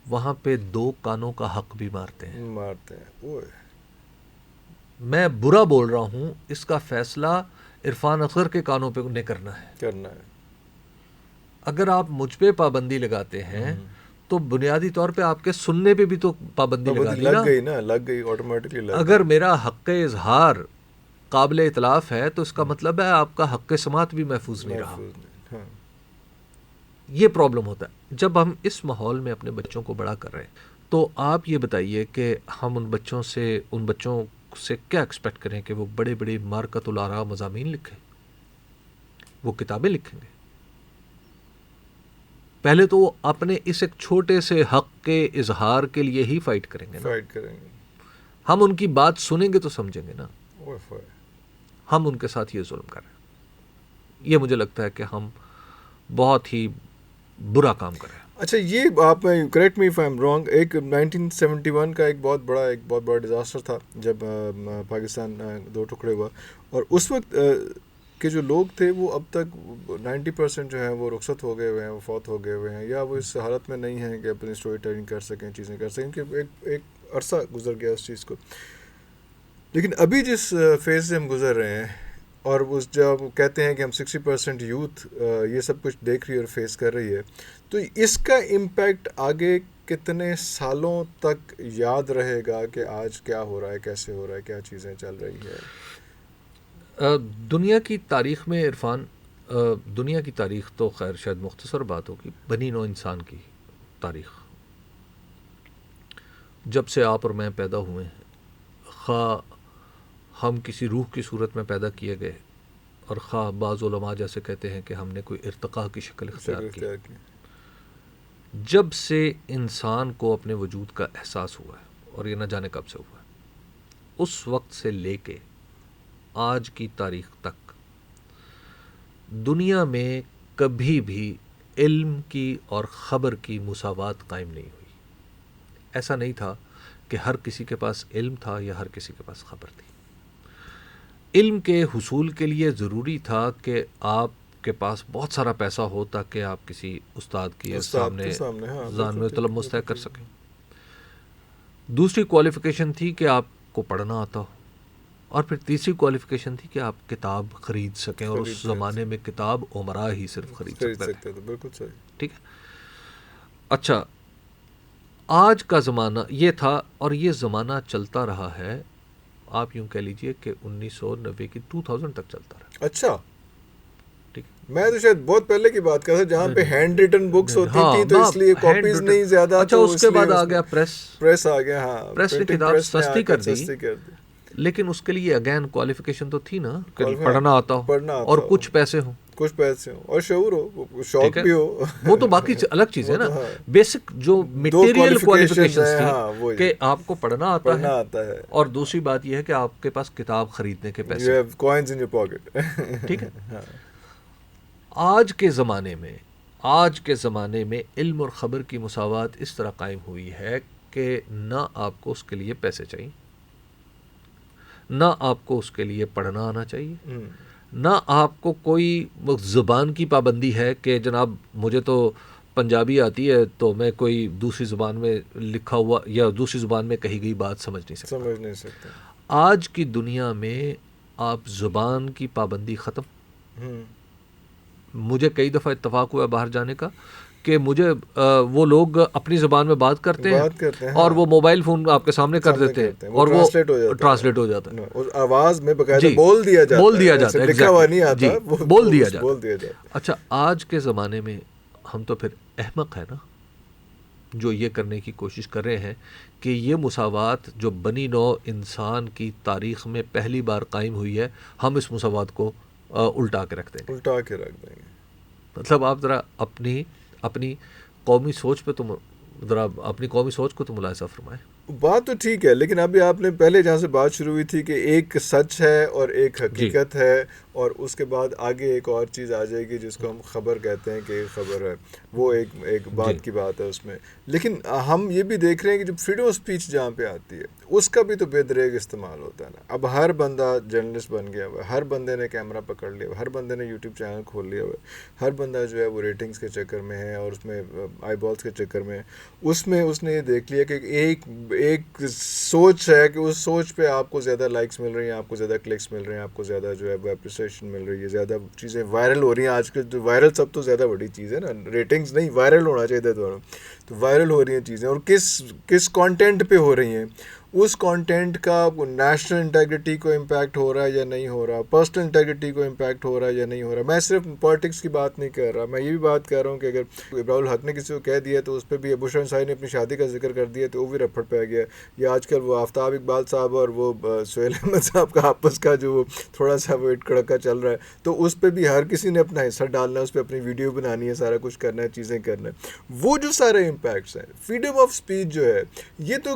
وہاں پہ 2 کانوں کا حق بھی مارتے ہیں. میں برا بول رہا ہوں، اس کا فیصلہ عرفان اصغر کے کانوں پہ انہیں کرنا ہے. اگر آپ مجھ پہ پابندی لگاتے ہیں تو بنیادی طور پہ آپ کے سننے پہ بھی تو پابندی لگ گئی آٹومیٹکلی. اگر میرا حق اظہار قابل اطلاف ہے تو اس کا مطلب ہے آپ کا حق سماعت بھی محفوظ نہیں رہا. یہ پرابلم ہوتا ہے جب ہم اس ماحول میں اپنے بچوں کو بڑا کر رہے ہیں. تو آپ یہ بتائیے کہ ہم ان بچوں سے کیا ایکسپیکٹ کریں کہ وہ بڑے بڑے مارکت الآراء مضامین لکھیں؟ وہ کتابیں لکھیں گے؟ پہلے تو وہ اپنے اس ایک چھوٹے سے حق کے اظہار کے لیے ہی فائٹ کریں گے نا. ہم ان کی بات سنیں گے تو سمجھیں گے نا. ہم ان کے ساتھ یہ ظلم کر رہے ہیں. یہ مجھے لگتا ہے کہ ہم بہت ہی برا کام کر رہے ہیں. اچھا، یہ آپ correct me if I am wrong, ایک 1971 کا ایک بہت بڑا ڈیزاسٹر تھا جب پاکستان 2 ٹکڑے ہوا، اور اس وقت کے جو لوگ تھے وہ اب تک 90% جو ہیں وہ رخصت ہو گئے ہوئے ہیں، وہ فوت ہو گئے ہوئے ہیں، یا وہ اس حالت میں نہیں ہیں کہ اپنی اسٹوری ٹیلنگ کر سکیں، چیزیں کر سکیں، کہ ایک عرصہ گزر گیا اس چیز کو. لیکن ابھی جس فیز سے ہم گزر رہے ہیں، اور جب کہتے ہیں کہ ہم 60% یوتھ یہ سب کچھ دیکھ رہی ہے اور فیس کر رہی ہے، تو اس کا امپیکٹ آگے کتنے سالوں تک یاد رہے گا کہ آج کیا ہو رہا ہے، کیسے ہو رہا ہے، کیا چیزیں چل رہی ہے؟ دنیا کی تاریخ میں عرفان، دنیا کی تاریخ تو خیر شاید مختصر بات ہوگی، بنی نوع انسان کی تاریخ، جب سے آپ اور میں پیدا ہوئے ہیں، خواہ ہم کسی روح کی صورت میں پیدا کیے گئے، اور خواہ بعض علماء جیسے کہتے ہیں کہ ہم نے کوئی ارتقاء کی شکل اختیار کی، جب سے انسان کو اپنے وجود کا احساس ہوا ہے، اور یہ نہ جانے کب سے ہوا ہے، اس وقت سے لے کے آج کی تاریخ تک دنیا میں کبھی بھی علم کی اور خبر کی مساوات قائم نہیں ہوئی. ایسا نہیں تھا کہ ہر کسی کے پاس علم تھا یا ہر کسی کے پاس خبر تھی. علم کے حصول کے لیے ضروری تھا کہ آپ کے پاس بہت سارا پیسہ ہو تاکہ آپ کسی استاد کے سامنے ذان طلب مستحق کر سکیں. دوسری کوالیفیکیشن تھی کہ آپ کو پڑھنا آتا ہو، اور پھر تیسری کوالیفیکیشن تھی کہ آپ کتاب خرید سکیں، اور اس زمانے میں کتاب عمرا ہی صرف خرید سکتے تھے. بالکل صحیح، ٹھیک ہے. اچھا، آج کا زمانہ یہ تھا، اور یہ زمانہ چلتا رہا ہے، آپ یوں کہہ لیجئے کہ 1990 کی 2000 تک چلتا رہا. اچھا، ٹھیک. میں تو شاید بہت پہلے کی بات کر رہا تھا جہاں پہ ہینڈ ریٹن بکس ہوتی تھی، تو اس لیے کاپیز نہیں زیادہ. اچھا، اس کے بعد آ گیا پریس آ گیا. ہاں، پریس نے کتاب سستی کر دی، لیکن اس کے لیے اگین کوالیفیکیشن تو تھی نا کہ پڑھنا آتا ہو اور کچھ پیسے ہوں. کچھ پیسے ہوں اور شعور ہو, شوق بھی ہو. وہ تو باقی الگ چیز ہے نا. بیسک جو میٹیریل کوالیفیکیشنز تھی کہ آپ کو پڑھنا آتا ہے, اور دوسری بات یہ ہے کہ آپ کے پاس کتاب خریدنے کے پیسے, you have coins in your pocket. ٹھیک ہے. آج کے زمانے میں علم اور خبر کی مساوات اس طرح قائم ہوئی ہے کہ نہ آپ کو اس کے لیے پیسے چاہیے, نہ آپ کو اس کے لیے پڑھنا آنا چاہیے, نہ آپ کو کوئی زبان کی پابندی ہے کہ جناب مجھے تو پنجابی آتی ہے تو میں کوئی دوسری زبان میں لکھا ہوا یا دوسری زبان میں کہی گئی بات سمجھ نہیں سکتا. آج کی دنیا میں آپ زبان کی پابندی ختم. مجھے کئی دفعہ اتفاق ہوا باہر جانے کا کہ مجھے وہ لوگ اپنی زبان میں بات کرتے ہیں اور وہ موبائل فون آپ کے سامنے کر دیتے ہیں اور وہ ٹرانسلیٹ ہو جاتا ہے, آواز میں باقاعدہ بول دیا جاتا ہے, لکھا ہوا نہیں آتا, بول دیا جاتا ہے. اچھا, آج کے زمانے میں ہم تو پھر احمق ہے نا جو یہ کرنے کی کوشش کر رہے ہیں کہ یہ مساوات جو بنی نوع انسان کی تاریخ میں پہلی بار قائم ہوئی ہے, ہم اس مساوات کو الٹا کے رکھ دیں گے. مطلب آپ ذرا اپنی قومی سوچ پہ اپنی قومی سوچ کو تو ملاحظہ فرمائیں. بات تو ٹھیک ہے, لیکن ابھی آپ نے پہلے جہاں سے بات شروع ہوئی تھی کہ ایک سچ ہے اور ایک حقیقت ہے, اور اس کے بعد آگے ایک اور چیز آ جائے گی جس کو ہم خبر کہتے ہیں کہ ایک خبر ہے, وہ ایک بات کی بات ہے اس میں. لیکن ہم یہ بھی دیکھ رہے ہیں کہ جب فریڈم آف اسپیچ جہاں پہ آتی ہے اس کا بھی تو بے دریغ استعمال ہوتا ہے نا. اب ہر بندہ جرنلسٹ بن گیا ہوا ہے, ہر بندے نے کیمرہ پکڑ لیا ہوا ہے, ہر بندے نے یوٹیوب چینل کھول لیا ہوا ہے, ہر بندہ جو ہے وہ ریٹنگز کے چکر میں ہے اور اس میں آئی بالس کے چکر میں ہے. اس میں اس نے یہ دیکھ لیا کہ ایک سوچ ہے کہ اس سوچ پہ آپ کو زیادہ لائکس مل رہی ہیں, آپ کو زیادہ کلکس مل رہے ہیں, آپ کو زیادہ جو ہے وہ اپریسیشن مل رہی ہے, زیادہ چیزیں وائرل ہو رہی ہیں. آج کل جو وائرل سب تو زیادہ بڑی چیز ہے نا, ریٹنگز نہیں, وائرل ہونا چاہیے دونوں. تو وائرل ہو رہی ہیں چیزیں, اور کس کانٹینٹ پہ ہو رہی ہیں, اس کانٹینٹ کا نیشنل انٹیگریٹی کو امپیکٹ ہو رہا ہے یا نہیں ہو رہا, پرسنل انٹیگریٹی کو امپیکٹ ہو رہا ہے یا نہیں ہو رہا. میں صرف پالیٹکس کی بات نہیں کر رہا, میں یہ بھی بات کر رہا ہوں کہ اگر ابراہیم الحق نے کسی کو کہہ دیا تو اس پہ بھی ابو شاہین صاحب نے اپنی شادی کا ذکر کر دیا تو وہ بھی رپٹ پہ گیا, یا آج کل وہ آفتاب اقبال صاحب اور وہ سہیل احمد صاحب کا آپس کا جو تھوڑا سا وہ کڑکا چل رہا ہے, تو اس پہ بھی ہر کسی نے اپنا حصہ ڈالنا ہے, اس پہ اپنی ویڈیو بنانی ہے, سارا کچھ کرنا ہے, چیزیں کرنا ہے. وہ جو سارے امپیکٹس ہیں, فریڈم آف اسپیچ جو ہے یہ تو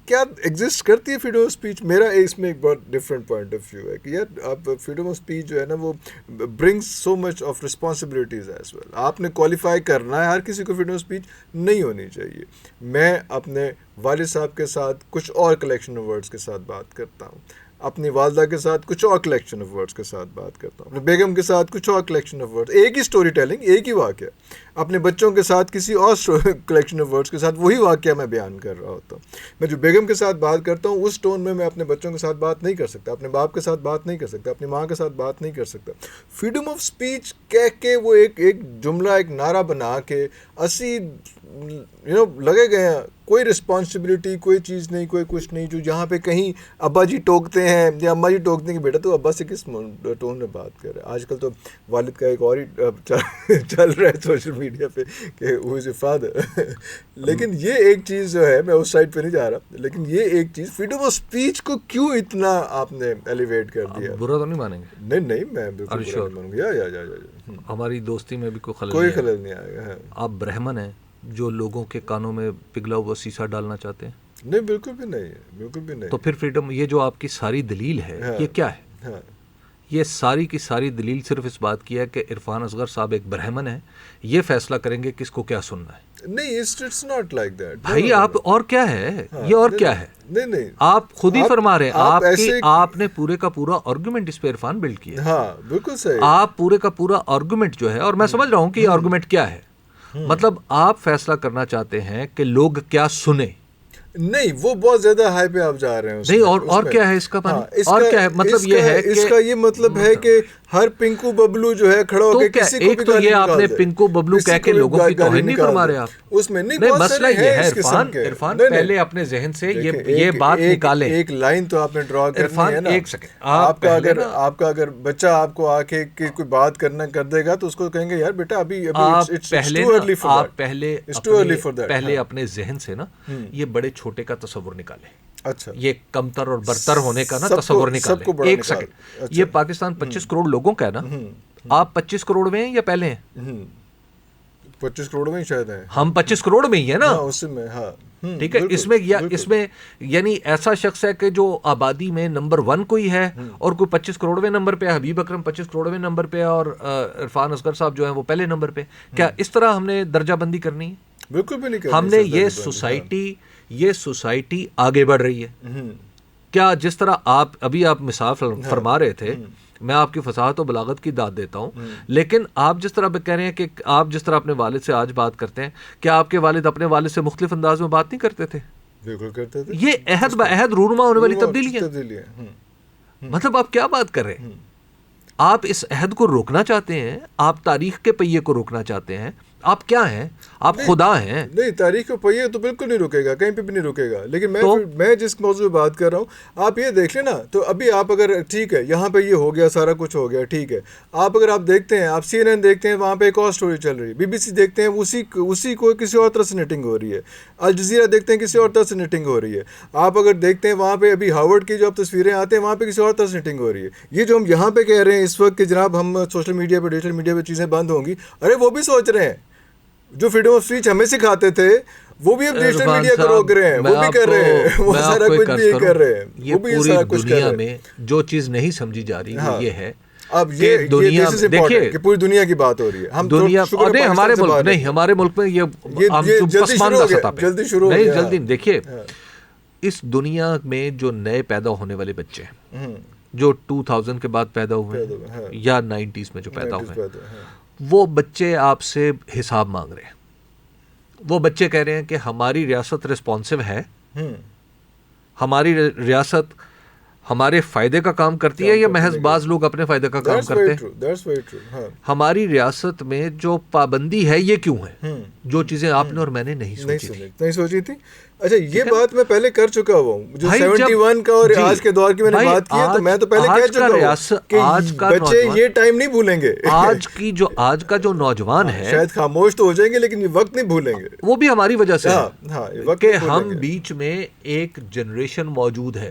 کیا ایگزسٹ کرتی ہے فریڈم آف اسپیچ. میرا اس میں ایک بہت ڈفرینٹ پوائنٹ آف ویو ہے کہ یار آپ فریڈم آف اسپیچ جو ہے نا وہ brings so much of responsibilities as well. آپ نے کوالیفائی کرنا ہے, ہر کسی کو فریڈم آف اسپیچ نہیں ہونی چاہیے. میں اپنے والد صاحب کے ساتھ کچھ اور کلیکشن آف ورڈز کے ساتھ بات کرتا ہوں, اپنی والدہ کے ساتھ کچھ اور کلیکشن آف ورڈز کے ساتھ بات کرتا ہوں, اپنے بیگم کے ساتھ کچھ اور کلیکشن آف ورڈز, ایک ہی اسٹوری ٹیلنگ, ایک ہی واقعہ. اپنے بچوں کے ساتھ کسی اور کلیکشن آف ورڈز کے ساتھ وہی واقعہ میں بیان کر رہا ہوتا ہوں. میں جو بیگم کے ساتھ بات کرتا ہوں اس ٹون میں اپنے بچوں کے ساتھ بات نہیں کر سکتا, اپنے باپ کے ساتھ بات نہیں کر سکتا, اپنی ماں کے ساتھ بات نہیں کر سکتا. فریڈم آف اسپیچ کہہ کے وہ ایک جملہ, ایک نعرہ بنا کے اسی لگے گئے ہیں, کوئی رسپانسبلٹی, کوئی چیز نہیں, کوئی کچھ نہیں. جو جہاں پہ کہیں ابا جی ٹوکتے ہیں یا اماں جی ٹوکتے ہیں کہ بیٹا تو ابا سے کس ٹون میں بات کر رہے ہیں. آج کل تو والد کا ایک اور ہی چل رہا ہے سوشل میڈیا پہ کہ ہو از یور فادر. لیکن یہ ایک چیز جو ہے, میں اس سائڈ پہ نہیں جا رہا, لیکن یہ ایک چیز فریڈم آف اسپیچ کو کیوں اتنا آپ نے ایلیویٹ کر دیا. برا تو نہیں مانیں گے؟ نہیں میں بالکل برا نہیں مانوں گا. یا ہماری دوستی میں بھی کوئی خلل نہیں آئے گا. آپ برہمن ہیں جو لوگوں کے کانوں میں پگھلا ہوا سیسا ڈالنا چاہتے ہیں؟ نہیں, بالکل بھی نہیں ہے, بالکل بھی نہیں. تو پھر فریڈم, یہ جو آپ کی ساری دلیل ہے یہ کیا ہے؟ یہ ساری کی ساری دلیل صرف اس بات کی ہے کہ عرفان اصغر صاحب ایک برہمن ہیں, یہ فیصلہ کریں گے کس کو کیا سننا ہے. نہیں, اٹس ناٹ لائک دیٹ بھائی. آپ اور کیا ہے, یہ اور کیا ہے؟ نہیں, آپ خود ہی فرما رہے ہیں, آپ نے پورے کا پورا آرگومنٹ اس پہ عرفان بلڈ کیا. ہاں بالکل صحیح. آپ پورے کا پورا آرگومنٹ جو ہے, اور میں سمجھ رہا ہوں کہ یہ آرگومنٹ کیا ہے, مطلب آپ فیصلہ کرنا چاہتے ہیں کہ لوگ کیا سنیں. نہیں, وہ بہت زیادہ ہائی پہ آپ جا رہے ہیں. نہیں, اور کیا ہے اس کا معنی, اور کیا ہے مطلب یہ ہے اس کا یہ مطلب ہے کہ ہر پنکو ببلو جو ہے کھڑا ہو کے کسی کو ایک تو یہ آپ نے پنکو ببلو کہہ کے لوگوں کی توہین نہیں فرما رہے آپ. اس میں نہیں, مسئلہ یہ ہے عرفان, پہلے اپنے ذہن سے یہ بات نکالیں. ایک لائن تو آپ نے ڈرا کرنی ہے نا. ایک سیکنڈ, آپ کا اگر بچہ آپ کو آ کے کوئی بات کرنا کر دے گا تو اس کو کہیں گے یار بیٹا ابھی آپ پہلے اپنے ذہن سے نا یہ بڑے چھوٹے کا تصور نکالیں. اچھا, یہ کمتر اور برتر ہونے کا نا تصور نکالیں. ایک سیکنڈ, یہ پاکستان 25 کروڑ لوگوں کا ہے نا. آپ 25 کروڑ میں ہیں یا پہلے ہیں؟ 25 کروڑ میں ہی شاید ہیں. ہم 25 کروڑ میں ہی ہیں نا. اس میں ہاں ٹھیک ہے. اس میں یعنی ایسا شخص ہے کہ جو آبادی میں نمبر 1 کوئی ہے اور کوئی 25 کروڑویں نمبر پہ ہے. حبیب اکرم 25 کروڑویں نمبر پہ اور عرفان اصغر صاحب جو ہیں وہ پہلے نمبر پہ. کیا اس طرح ہم نے درجہ بندی کرنی ہے؟ بالکل بھی نہیں کرنی. ہم نے یہ سوسائٹی آگے بڑھ رہی ہے. کیا جس طرح آپ مثال فرما رہے تھے, میں آپ کی فصاحت و بلاغت کی داد دیتا ہوں, لیکن آپ جس طرح کہہ رہے ہیں کہ آپ جس طرح اپنے والد سے آج بات کرتے ہیں, کیا آپ کے والد اپنے والد سے مختلف انداز میں بات نہیں کرتے تھے؟ بالکل کرتے تھے. یہ عہد بعہد رونما ہونے والی تبدیلی ہے. مطلب آپ کیا بات کر رہے ہیں؟ آپ اس عہد کو روکنا چاہتے ہیں, آپ تاریخ کے پہیے کو روکنا چاہتے ہیں. آپ کیا ہیں؟ آپ خدا ہیں؟ نہیں, تاریخ کا پہیہ تو بالکل نہیں رکے گا, کہیں پہ بھی نہیں رکے گا. لیکن میں جس موضوع پہ بات کر رہا ہوں, آپ یہ دیکھ لیں نا, تو ابھی آپ اگر ٹھیک ہے یہاں پہ یہ ہو گیا, سارا کچھ ہو گیا, ٹھیک ہے, اگر آپ دیکھتے ہیں, آپ CNN دیکھتے ہیں, وہاں پہ ایک اور سٹوری چل رہی ہے. BBC دیکھتے ہیں, اسی کو کسی اور طرح سے نیٹنگ ہو رہی ہے. الجزیرہ دیکھتے ہیں, کسی اور طرح سے نیٹنگ ہو رہی ہے. آپ اگر دیکھتے ہیں وہاں پہ ابھی ہارورڈ کی جو اب تصویریں آتے ہیں, وہاں پہ کسی اور طرح سے نیٹنگ ہو رہی ہے. یہ جو ہم یہاں پہ کہہ رہے ہیں اس وقت کہ جناب ہم سوشل میڈیا پہ, ڈیجیٹل میڈیا پہ چیزیں بند ہوں گی, ارے وہ بھی سوچ رہے ہیں. جو فریڈم آف اسپیچ ہمیں سکھاتے تھے وہ بھی اب ڈیجیٹل میڈیا کو روک رہے ہیں, وہ بھی کر رہے ہیں, وہ سارا کچھ بھی کر رہے ہیں. یہ پوری دنیا میں جو چیز نہیں سمجھی جا رہی وہ یہ ہے. اب یہ دنیا دیکھیے کہ پوری دنیا کی بات ہو رہی ہے. ہم دنیا نہیں, ہمارے ملک میں یہ پسماندہ سطح پہ جلدی شروع نہیں, جلدی دیکھیے, اس دنیا میں جو نئے پیدا ہونے والے بچے ہیں, جو 2000 کے بعد پیدا ہوئے ہیں یا 90s میں جو پیدا ہوئے ہیں, وہ بچے آپ سے حساب مانگ رہے ہیں. وہ بچے کہہ رہے ہیں کہ ہماری ریاست رسپانسو ہے, ہماری ریاست ہمارے فائدے کا کام کرتی ہے یا محض بعض لوگ اپنے فائدے کا کام کرتے ہیں. ہماری ریاست میں جو پابندی ہے یہ کیوں ہے, جو چیزیں آپ نے اور میں نے نہیں سوچی تھی. اچھا, یہ بات میں پہلے کر چکا ہوا ہوں, جو 71 کا اور آج کے دور کی میں نے بات کی ہے, تو میں تو پہلے کہہ چکا ہوں کہ بچے یہ ٹائم نہیں بھولیں گے. آج کا جو نوجوان ہے شاید خاموش تو ہو جائیں گے لیکن یہ وقت نہیں بھولیں گے. وہ بھی ہماری وجہ سے ہے کہ ہم بیچ میں ایک جنریشن موجود ہے,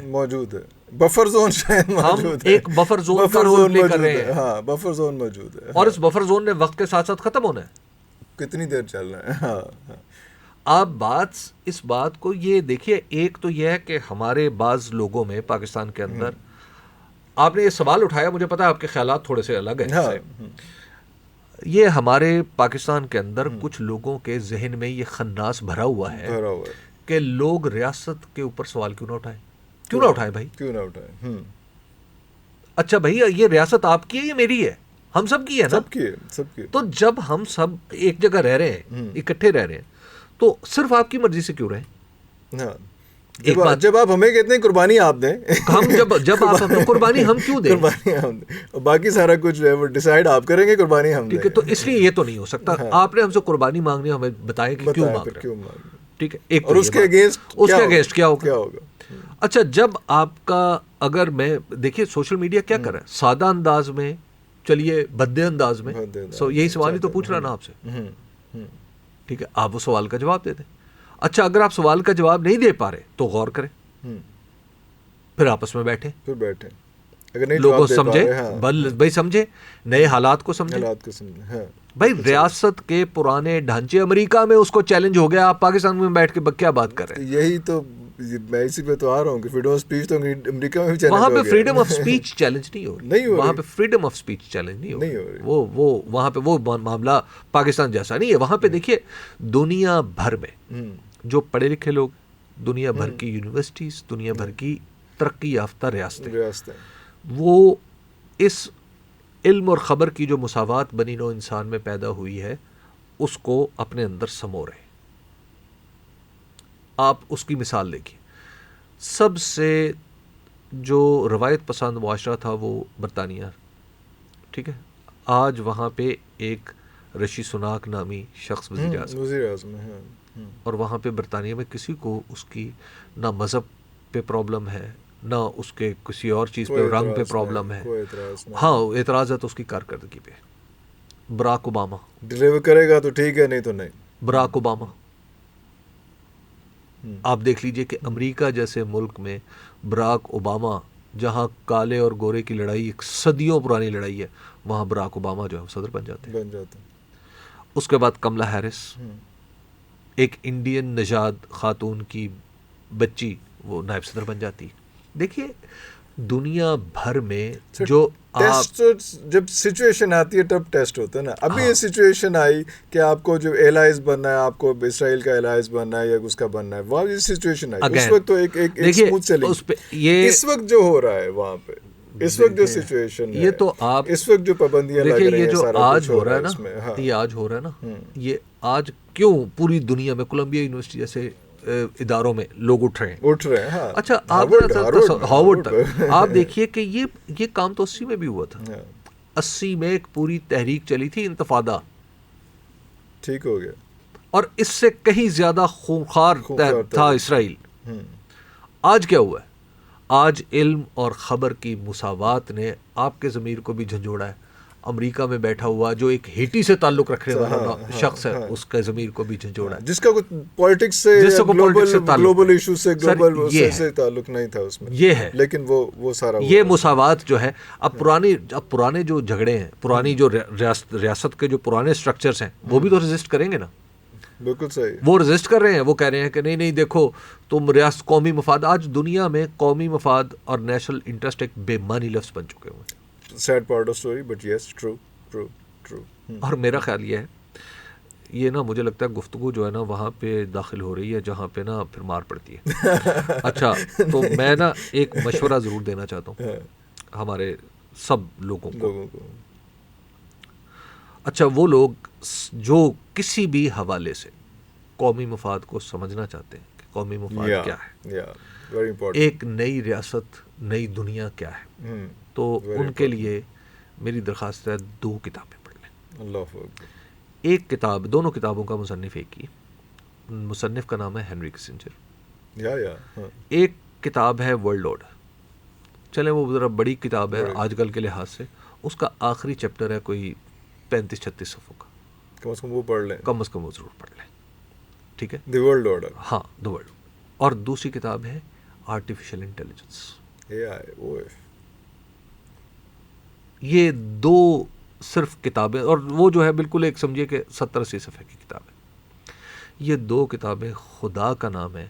بفر زون شاید موجود ہے, ایک بفر زون کا رول پلے کر رہے ہیں. ہاں, بفر زون موجود ہے, اور اس بفر زون نے وقت کے ساتھ ساتھ ختم ہونا ہے. کتنی دیر چل رہا ہے. ہاں, آپ اس بات کو یہ دیکھیے, ایک تو یہ ہے کہ ہمارے بعض لوگوں میں پاکستان کے اندر, آپ نے یہ سوال اٹھایا, مجھے پتا ہے آپ کے خیالات تھوڑے سے الگ ہیں. یہ ہمارے پاکستان کے اندر کچھ لوگوں کے ذہن میں یہ خناس بھرا ہوا ہے کہ لوگ ریاست کے اوپر سوال کیوں نہ اٹھائیں بھائی. اچھا بھائی, یہ ریاست آپ کی ہے یا میری ہے؟ ہم سب کی ہے نا. سب کی. تو جب ہم سب ایک جگہ رہ رہے ہیں, اکٹھے رہ رہے ہیں, تو صرف آپ کی مرضی سے کیوں رہیں؟ جب آپ ہمیں کہتے ہیں قربانی آپ دیں, ہم جب آپ قربانی ہم کیوں دیں؟ باقی سارا کچھ جو ہے وہ ڈیسائیڈ آپ کریں گے, قربانی ہم دیں. تو اس لیے یہ تو نہیں ہو سکتا. آپ نے ہم سے قربانی مانگنی, ہمیں بتائیں کہ کیوں مانگ رہے ہیں. ٹھیک ہے, اور اس کے اگینسٹ کیا ہوگا. اچھا, جب آپ کا, اگر میں دیکھیے سوشل میڈیا کیا کر رہا ہے, سادہ انداز میں, چلیے بھدے انداز میں, یہی سوال ہی تو پوچھ رہا نا آپ سے. ٹھیک ہے, آپ وہ سوال کا جواب دے دیں. اچھا, اگر آپ سوال کا جواب نہیں دے پا رہے تو غور کریں, پھر آپس میں بیٹھیں, لوگوں سمجھے, بھائی سمجھے, نئے حالات کو سمجھیں. بھائی ریاست کے پرانے ڈھانچے, امریکہ میں اس کو چیلنج ہو گیا, آپ پاکستان میں بیٹھ کے کیا بات کر رہے ہیں؟ یہی تو میں اسی پہ تو آ رہا ہوں کہ فریڈم آف اسپیچ تو امریکہ میں بھی چیلنج ہو گیا. وہاں پہ فریڈم آف اسپیچ چیلنج نہیں ہو رہی, وہاں پہ فریڈم آف اسپیچ چیلنج نہیں ہو رہی. وہ وہاں پہ وہ معاملہ پاکستان جیسا نہیں ہے. وہاں پہ دیکھیے دنیا بھر میں جو پڑھے لکھے لوگ, دنیا بھر کی یونیورسٹیز, دنیا بھر کی ترقی یافتہ ریاستیں, وہ اس علم اور خبر کی جو مساوات بنی نوع انسان میں پیدا ہوئی ہے اس کو اپنے اندر سمو رہے. آپ اس کی مثال دیکھیے, سب سے جو روایت پسند معاشرہ تھا وہ برطانیہ, ٹھیک ہے, آج وہاں پہ ایک رشی سناک نامی شخص وزیر اعظم ہے, اور وہاں پہ برطانیہ میں کسی کو اس کی نہ مذہب پہ پرابلم ہے, نہ اس کے کسی اور چیز پہ, رنگ پہ پرابلم ہے. ہاں, اعتراض ہے تو اس کی کارکردگی پہ. براک اوباما ڈیلیور کرے گا تو ٹھیک ہے, نہیں تو نہیں. براک اوباما, آپ دیکھ لیجئے کہ امریکہ جیسے ملک میں براک اوباما جہاں کالے اور گورے کی لڑائی ایک صدیوں پرانی لڑائی ہے، وہاں براک اوباما جو ہے وہ صدر بن جاتے ہیں. اس کے بعد کملا ہیرس، ایک انڈین نژاد خاتون کی بچی، وہ نائب صدر بن جاتی. دیکھیے دنیا بھر میں جو ٹیسٹ جب سچویشن آتی ہے تب ٹیسٹ ہوتا ہے نا. ابھی یہ سچویشن آئی کہ آپ کو جو ایلائز بننا ہے، آپ کو اسرائیل کا ایلائز بننا ہے یا اس کا بننا ہے، وہاں یہ سچویشن آئی. اس وقت تو ایک اسموتھ چلی. اس وقت جو ہو رہا ہے وہاں پہ، اس وقت جو سچویشن ہے، یہ تو آپ اس وقت جو پابندیاں لگ رہی ہیں، یہ جو سارا آج کچھ ہو رہا ہے نا، یہ آج ہو رہا ہے نا، یہ آج کیوں پوری دنیا میں کولمبیا یونیورسٹی جیسے اداروں میں لوگ اٹھ رہے ہیں. ہاں. اچھا ہارورڈ تک آپ دیکھیے کہ یہ کام تو 80 میں بھی ہوا تھا. 80 میں ایک پوری تحریک چلی تھی، انتفاضہ، ٹھیک ہو گیا، اور اس سے کہیں زیادہ خونخوار تھا اسرائیل. آج کیا ہوا ہے؟ آج علم اور خبر کی مساوات نے آپ کے ضمیر کو بھی جھنجھوڑا ہے. امریکہ میں بیٹھا ہوا جو ایک ہیٹی سے تعلق رکھنے والا شخص ہے، اس کے ضمیر کو بھی جھنجھوڑا ہے، جس کا کوئی پالیٹکس سے، گلوبل ایشو سے، گلوبل سے تعلق نہیں تھا اس میں. یہ ہے، لیکن وہ سارا یہ مساوات جو ہے، اب پرانے جو جھگڑے ہیں، پرانی جو ریاست کے جو پرانے سٹرکچرز ہیں، وہ بھی تو ریزسٹ کریں گے نا. بالکل صحیح. وہ ریزسٹ کر رہے ہیں، وہ کہہ رہے ہیں کہ نہیں دیکھو تم ریاست، قومی مفاد. آج دنیا میں قومی مفاد اور نیشنل انٹرسٹ ایک بے معنی لفظ بن چکے ہوئے ہیں. Sad part of story, but yes, true. اور میرا خیال یہ ہے، یہ نا مجھے لگتا ہے گفتگو جو ہے نا وہاں پہ داخل ہو رہی ہے جہاں پہ نا پھر مار پڑتی ہے. اچھا تو میں نا ایک مشورہ ضرور دینا چاہتا ہوں ہمارے سب لوگوں کو. اچھا وہ لوگ جو کسی بھی حوالے سے قومی مفاد کو سمجھنا چاہتے ہیں کہ قومی مفاد کیا ہے، ایک نئی ریاست، نئی دنیا کیا ہے، تو ان کے لیے میری درخواست ہے 2 کتابیں پڑھ لیں. اللہ. ایک کتاب، دونوں کتابوں کا مصنف ایک ہی، مصنف کا نام ہے ہنری کسنجر. ایک کتاب ہے ورلڈ آرڈر. چلیں وہ ذرا بڑی کتاب ہے آج کل کے لحاظ سے، اس کا آخری چیپٹر ہے کوئی 35-36 صفحوں کا. کم از کم وہ پڑھ لیں، کم از کم وہ ضرور پڑھ لیں. ٹھیک ہے، دی ورلڈ آرڈر. ہاں، دی ورلڈ. اور دوسری کتاب ہے آرٹیفیشل انٹیلیجنس. یہ 2 صرف کتابیں، اور وہ جو ہے بالکل ایک سمجھیے کہ 70-80 صفحے کی کتاب ہے. یہ 2 کتابیں خدا کا نام ہے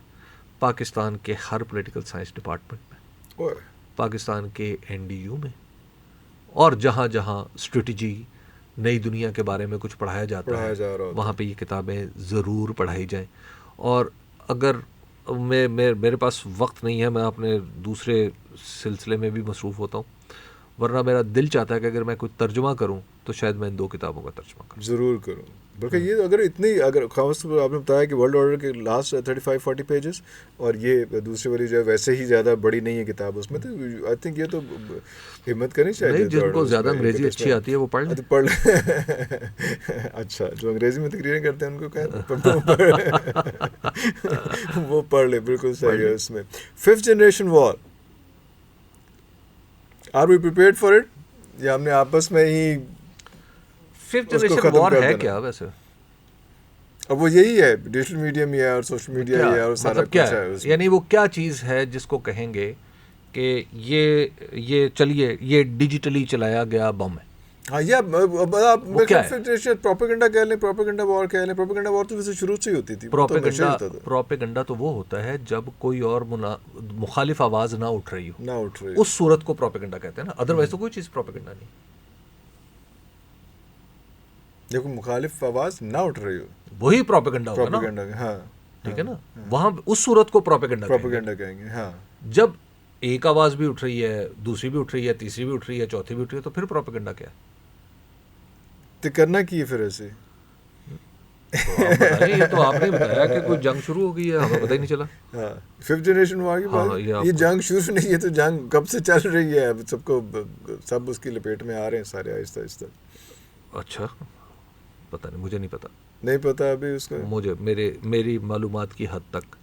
پاکستان کے ہر پولیٹیکل سائنس ڈپارٹمنٹ میں، پاکستان کے NDU میں، اور جہاں جہاں اسٹریٹجی، نئی دنیا کے بارے میں کچھ پڑھایا جاتا ہے وہاں پہ یہ کتابیں ضرور پڑھائی جائیں. اور اگر میرے پاس وقت نہیں ہے، میں اپنے دوسرے سلسلے میں بھی مصروف ہوتا ہوں، ورنہ میرا دل چاہتا ہے کہ اگر میں کوئی ترجمہ کروں تو شاید میں ان 2 کتابوں کا ترجمہ کروں. ضرور کروں. بلکہ یہ اگر خاص طور پر آپ نے بتایا کہ ورلڈ آرڈر کے لاسٹ 35-40 پیجز، اور یہ دوسری والی جو ہے ویسے ہی زیادہ بڑی نہیں ہے کتاب اس میں، تو آئی تھنک یہ تو ہمت کرنی چاہیے. جن کو زیادہ انگریزی اچھی آتی ہے وہ پڑھ لیں. پڑھ لیں. اچھا، جو انگریزی میں تقریریں کرتے ہیں ان کو وہ پڑھ لیں. بالکل صحیح ہے. اس میں 5th generation war, are we prepared for it, یا ہم نے آپس میں ہی 5th جنریشن وار ہے کیا ویسے؟ اب وہ یہی ہے، ڈیجیٹل میڈیم ہی ہے اور سوشل میڈیا ہی ہے اور سارا کچھ ہے. یعنی وہ کیا چیز ہے جس کو کہیں گے کہ یہ چلیے یہ ڈیجیٹلی چلایا گیا بم ہے؟ ہاں، یا پروپیگنڈا کہہ لیں، پروپیگنڈا وار کہہ لیں. پروپیگنڈا وار تو ویسے شروع سے ہی ہوتی تھی. پروپیگنڈا تو وہ ہوتا ہے جب کوئی اور مخالف آواز نہ اٹھ رہی ہو، اس صورت کو پروپیگنڈا کہتے ہیں نا. ادروائز تو کوئی چیز پروپیگنڈا نہیں. دیکھو مخالف آواز نہ اٹھ رہی ہو، وہی پروپیگنڈا ہوگا نا. ہاں ٹھیک ہے نا، وہاں اس صورت کو پروپیگنڈا کہیں گے. ہاں، جب ایک آواز بھی اٹھ رہی ہے، دوسری بھی اٹھ رہی ہے، تیسری بھی اٹھ رہی ہے، چوتھی بھی اٹھ رہی ہے، تو پھر پروپیگنڈا کیا ہے؟ تو کرنا کی ہے پھر ایسے؟ یہ تو آپ نے بتایا کہ کوئی جنگ شروع ہو گئی ہے، ہمیں پتہ ہی نہیں چلا. ہاں، 5th جنریشن وار کی بات. یہ جنگ شروع نہیں ہے تو جنگ کب سے چل رہی ہے. سب اس کی لپیٹ میں آ رہے ہیں سارے آہستہ آہستہ. اچھا، پتہ نہیں، مجھے نہیں پتا ابھی اس کو. مجھے میری معلومات کی حد تک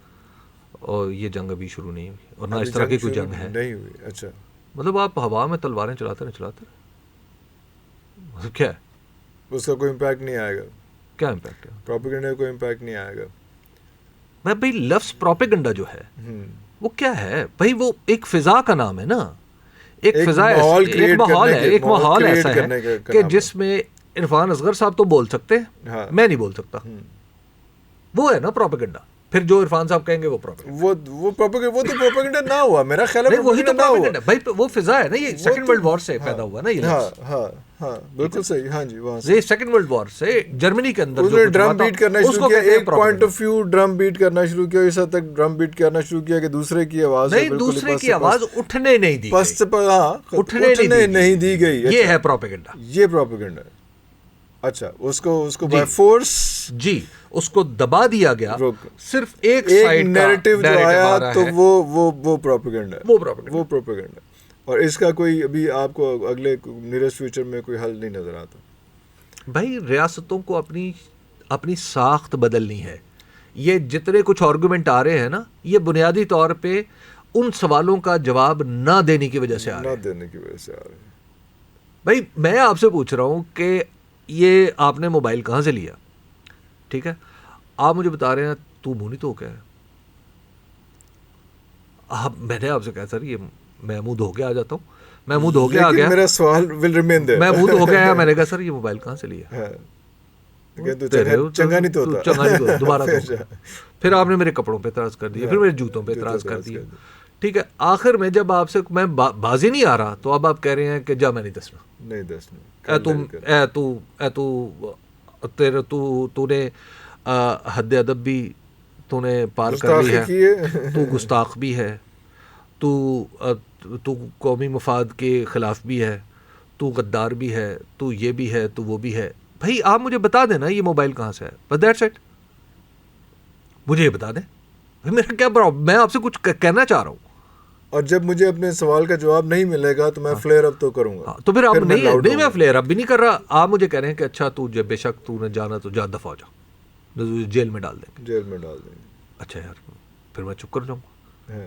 اور یہ جنگ ابھی شروع نہیں ہوئی، اور نہ اس طرح کی کوئی جنگ ہے نہیں ہوئی. اچھا، مطلب آپ ہوا میں تلواریں چلاتے مطلب کیا ہے؟ اس کا کوئی امپیکٹ نہیں آئے گا. کیا امپیکٹ ہے؟ پروپیگنڈا کا کوئی امپیکٹ نہیں آئے گا. بھائی لفظ پروپیگنڈا جو ہے وہ کیا ہے بھائی؟ وہ ایک فضا کا نام ہے نا. ایک فضا ایک ماحول ایسا ہے کہ جس میں عرفان اصغر صاحب تو بول سکتے ہیں، میں نہیں بول سکتا، وہ ہے نا پروپیگنڈا. پھر جو عرفان صاحب کہیں گے وہ پروپیگنڈا، وہ تو پروپیگنڈا نہ ہوا، میرا خیال ہے وہی تو پروپیگنڈا بھائی، وہ فضا ہے نا، یہ سیکنڈ ورلڈ وار سے پیدا ہوا نا یہ لفظ. ہاں بالکل صحیح. ہاں جی، وہاں سے یہ سیکنڈ ورلڈ وار سے جرمنی کے اندر اس نے ڈرم بیٹ کرنا شروع کیا، ایک point of view drum beat کرنا شروع کیا، اس حد تک ڈرم بیٹ کرنا شروع کیا کہ دوسرے کی آواز نہیں، دوسرے کی آواز اٹھنے نہیں دی گئی، اٹھنے نہیں دی گئی. یہ ہے پروپیگنڈا، یہ پروپیگنڈا. اچھا، اس کو بائی فورس، جی اس کو دبا دیا گیا، صرف ایک سائیڈ نیریٹو جو آیا تو وہ پروپیگنڈا ہے، وہ پروپیگنڈا. اور اس کا کوئی ابھی آپ کو اگلے نیئرسٹ فیوچر میں کوئی حل نہیں نظر آتا. بھائی ریاستوں کو اپنی ساخت بدلنی ہے. یہ جتنے کچھ آرگومنٹ آ رہے ہیں نا، یہ بنیادی طور پہ ان سوالوں کا جواب نہ دینے کی وجہ سے آ رہے ہیں. بھائی میں آپ سے پوچھ رہا ہوں کہ یہ آپ نے موبائل کہاں سے لیا؟ ٹھیک ہے، آپ مجھے بتا رہے ہیں تو منہ نہیں تو کیا ہے. میں نے آپ سے کہا سر یہ میں منہ دھو کے آ جاتا ہوں، میں منہ دھو کے آ گیا، میرا سوال ول ریمین دیر، میں منہ دھو کے آیا، میں نے کہا سر یہ موبائل کہاں سے لیا؟ چنگا نہیں تو دوبارہ. پھر آپ نے میرے کپڑوں پہ اعتراض کر دیا، پھر میرے جوتوں پہ اعتراض کر دیا. ٹھیک ہے، آخر میں جب آپ سے میں بازی نہیں آ رہا تو اب آپ کہہ رہے ہیں کہ جا میں نہیں دسنا، تو نے حد ادب بھی تو نے پار کر لی ہے، تو گستاخ بھی ہے، تو قومی مفاد کے خلاف بھی ہے، تو غدار بھی ہے، تو یہ بھی ہے، تو وہ بھی ہے. بھائی آپ مجھے بتا دیں نا یہ موبائل کہاں سے ہے، بس دیٹس اٹ، مجھے یہ بتا دیں. میرا کیا پرابلم، میں آپ سے کچھ کہنا چاہ رہا ہوں، اور جب مجھے اپنے سوال کا جواب نہیں ملے گا تو میں فلیئر اپ تو کروں گا. تو پھر آپ نہیں، میں فلیئر اپ بھی نہیں کر رہا. آپ مجھے کہہ رہے ہیں کہ اچھا تو جب بے شک تو نے جانا تو جا دفعہ ہو جا، جیل میں ڈال دیں گے. اچھا یار، پھر میں چپ کر جاؤں گا.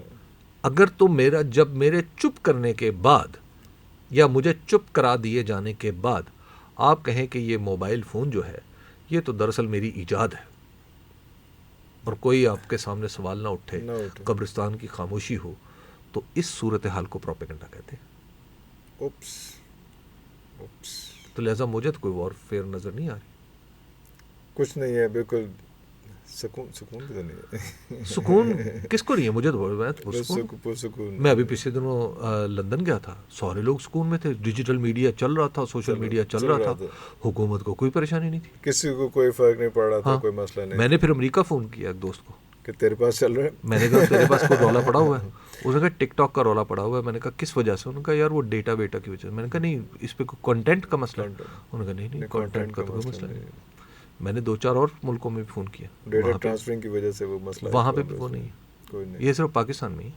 اگر تم جب میرے چپ کرنے کے بعد یا مجھے چپ کرا دیے جانے کے بعد آپ کہیں کہ یہ موبائل فون جو ہے یہ تو دراصل میری ایجاد ہے، اور کوئی آپ کے سامنے سوال نہ اٹھے، قبرستان کی خاموشی ہو، تو اس صورتحال کو پروپیگنڈا کہتے ہیں. تو لہٰذا مجھے تو کوئی وارفیئر نظر نہیں آ رہی. کچھ نہیں ہے، بالکل سکون بھی تو نہیں ہے. سکون کس کو نہیں ہے؟ مجھے تو میں ابھی پچھلے دنوں لندن گیا تھا، سارے لوگ سکون میں تھے، ڈیجیٹل میڈیا چل رہا تھا، سوشل میڈیا چل رہا تھا، حکومت کو کوئی پریشانی نہیں تھی، کسی کو کوئی فرق نہیں پڑ رہا تھا، کوئی مسئلہ نہیں. میں نے پھر امریکہ فون کیا ایک دوست کو کہ تیرے پاس چل رہا ہے. میں نے کہا تیرے پاس کوئی رولا پڑا ہوا ہے؟ اس نے کہا ٹک ٹاک کا رولا پڑا ہوا ہے. میں نے کہا کس وجہ سے؟ انہوں نے کہا یار وہ ڈیٹا بیٹا کی وجہ سے. میں نے کہا نہیں، اس پہ کوئی کنٹینٹ کا مسئلہ ہے؟ انہوں نے کہا نہیں کنٹینٹ کا تو کوئی مسئلہ نہیں. میں نے 2-4 اور ملکوں میں بھی فون کیا، ڈیٹا ٹرانسفرنگ کی وجہ سے وہ مسئلہ، وہاں پہ بھی وہ نہیں ہے، یہ صرف پاکستان میں ہی.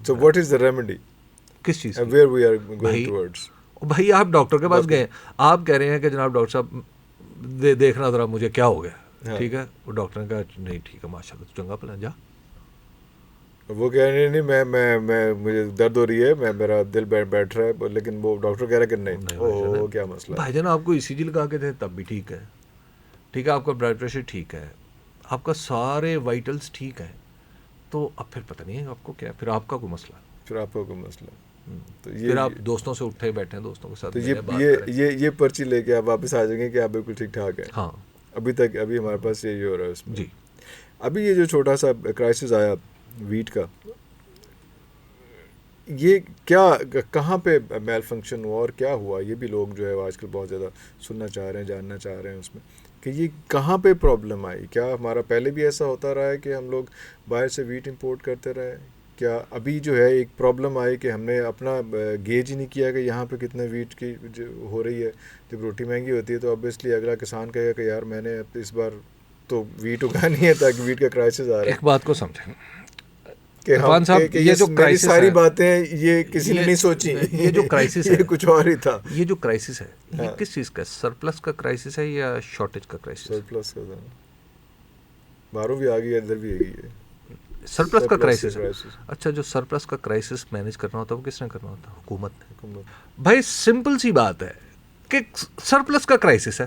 So what is the remedy؟ کس چیز کی؟ Where we are going towards؟ بھائی آپ ڈاکٹر کے پاس گئے، آپ کہہ رہے ہیں کہ جناب ڈاکٹر صاحب دیکھنا ذرا مجھے کیا ہو گیا. ٹھیک ہے، وہ ڈاکٹر نے کہا نہیں ٹھیک ہے ماشاء اللہ تو چنگا پلان جا. وہ کہہ رہے نہیں میں مجھے درد ہو رہی ہے، میرا دل بیٹھ رہا ہے، لیکن وہ ڈاکٹر کہہ رہا ہے کہ نہیں کیا مسئلہ ہے. بھائی جان آپ کو ای سی جی لگا کے تھے تب بھی ٹھیک ہے، ٹھیک ہے، آپ کا بلڈ پریشر ٹھیک ہے، آپ کا سارے وائٹلس ٹھیک ہیں، تو اب پھر پتہ نہیں ہے آپ کو کیا، پھر آپ کا کوئی مسئلہ، پھر آپ کا کوئی مسئلہ. تو پھر آپ دوستوں سے اٹھے بیٹھے ہیں، دوستوں کے ساتھ یہ پرچی لے کے آپ واپس آ جائیں گے کہ آپ بالکل ٹھیک ٹھاک ہیں. ہاں ابھی ہمارے پاس یہی ہو رہا ہے اس میں. جی ابھی یہ جو چھوٹا سا کرائسس آیا ویٹ کا، یہ کیا کہاں پہ میل فنکشن ہوا اور کیا ہوا؟ یہ بھی لوگ جو ہے آج کل بہت زیادہ سننا چاہ رہے ہیں، جاننا چاہ رہے ہیں اس میں کہ یہ کہاں پہ پرابلم آئی. کیا ہمارا پہلے بھی ایسا ہوتا رہا ہے کہ ہم لوگ باہر سے ویٹ امپورٹ کرتے رہے؟ کیا ابھی جو ہے ایک پرابلم آئی کہ ہم نے اپنا گیج ہی نہیں کیا کہ یہاں پہ کتنے ویٹ کی ہو رہی ہے؟ جب روٹی مہنگی ہوتی ہے تو اوبیسلی اگلا کسان کہے گا کہ یار میں نے اس بار تو ویٹ اگانی ہے تاکہ ویٹ کا کرائسس آ رہا ہے. ایک بات کو سمجھیں عرفان صاحب، یہ جو کرائسس ساری باتیں یہ کسی نے نہیں سوچی، یہ جو کرائسس ہے یہ کچھ اور ہی تھا. یہ جو کرائسس ہے یہ کس چیز کا؟ سرپلس کا کرائسس ہے یا شارٹیج کا کرائسس؟ سرپلس کا تھا، باہروں بھی آ گئی ہے، ادھر بھی آ گئی ہے. سرپلس کا کرائسس ہے. اچھا، جو سرپلس کا کرائسس مینیج کرنا ہوتا ہے وہ کس نے کرنا ہوتا ہے؟ حکومت نے. بھائی سمپل سی بات ہے کہ سرپلس کا کرائسس ہے،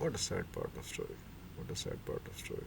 What a sad part of story.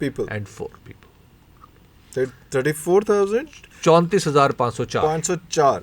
people 34,504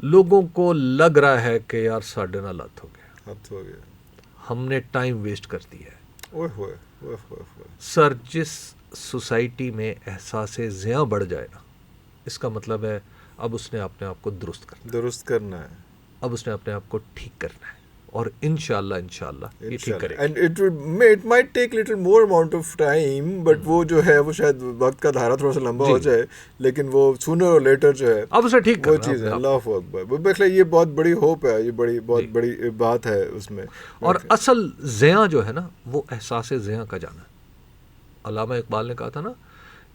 لوگوں کو لگ رہا ہے کہ یار ساڑھے نال ہاتھ ہو گیا, حد ہو گیا. ہم نے ٹائم ویسٹ کر دیا ہے. اوہ ہوئے اوہ ہوئے ہوئے. سر, جس سوسائٹی میں احساس زیاں بڑھ جائے نا, اس کا مطلب ہے اب اس نے اپنے آپ کو درست کرنا ہے, درست کرنا ہے. اب اس نے اپنے آپ کو ٹھیک کرنا ہے, اور انشاءاللہ یہ ٹھیک کرے گا. And it might take little more amount of time, but وہ جو ہے وہ شاید وقت کا دھارا تھوڑا سا لمبا ہو جائے, لیکن وہ sooner or later جو ہے اب اسے ٹھیک وہ کرنا چیز ہے. ہے. اللہ اکبر. وہ بخلا یہ بہت بڑی ہوپ ہے, یہ بہت بڑی بات ہے اس میں. اور اصل زیاں جو ہے نا وہ احساس زیاں کا جانا ہے. علامہ اقبال نے کہا تھا نا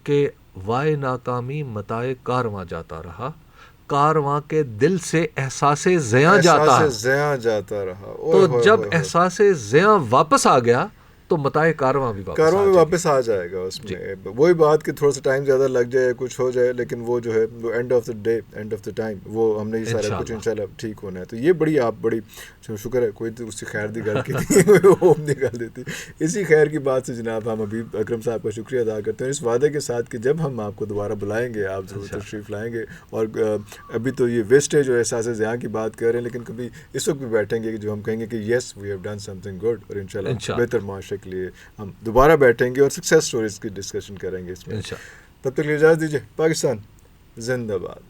کہ وائے ناکامی متائے کارواں جاتا رہا, کارواں کے دل سے احساس زیاں جاتا ہے. احساس زیاں جاتا رہا. تو جب احساس زیاں واپس آ گیا تو متائے کارواں بھی کاروں میں واپس آ جائے گا. اس میں وہی بات کہ تھوڑا سا ٹائم زیادہ لگ جائے, کچھ ہو جائے, لیکن وہ جو ہے وہ and of the day, and of the time وہ ہم نے یہ سارا کچھ انشاءاللہ ٹھیک ہونا ہے. تو یہ بڑی آپ بڑی شکر ہے کوئی تو اس کی خیر دی گل کی تھی, ہوپ نکال دیتی. اسی خیر کی بات سے جناب ہم حبیب اکرم صاحب کا شکریہ ادا کرتے ہیں, اس وعدے کے ساتھ کہ جب ہم آپ کو دوبارہ بلائیں گے آپ ضرور تشریف لائیں گے. اور ابھی تو یہ ویسٹیج اور احساس زیاں کی بات کر رہے ہیں, لیکن کبھی اس وقت بھی بیٹھیں گے کہ جو ہم کہیں گے کہ yes we have done something good, اور انشاءاللہ بہتر معاشرے کے لیے ہم دوبارہ بیٹھیں گے اور سکسیس سٹوریز کی ڈسکشن کریں گے اس میں. تب تک لیے اجازت دیجیے. پاکستان زندہ باد.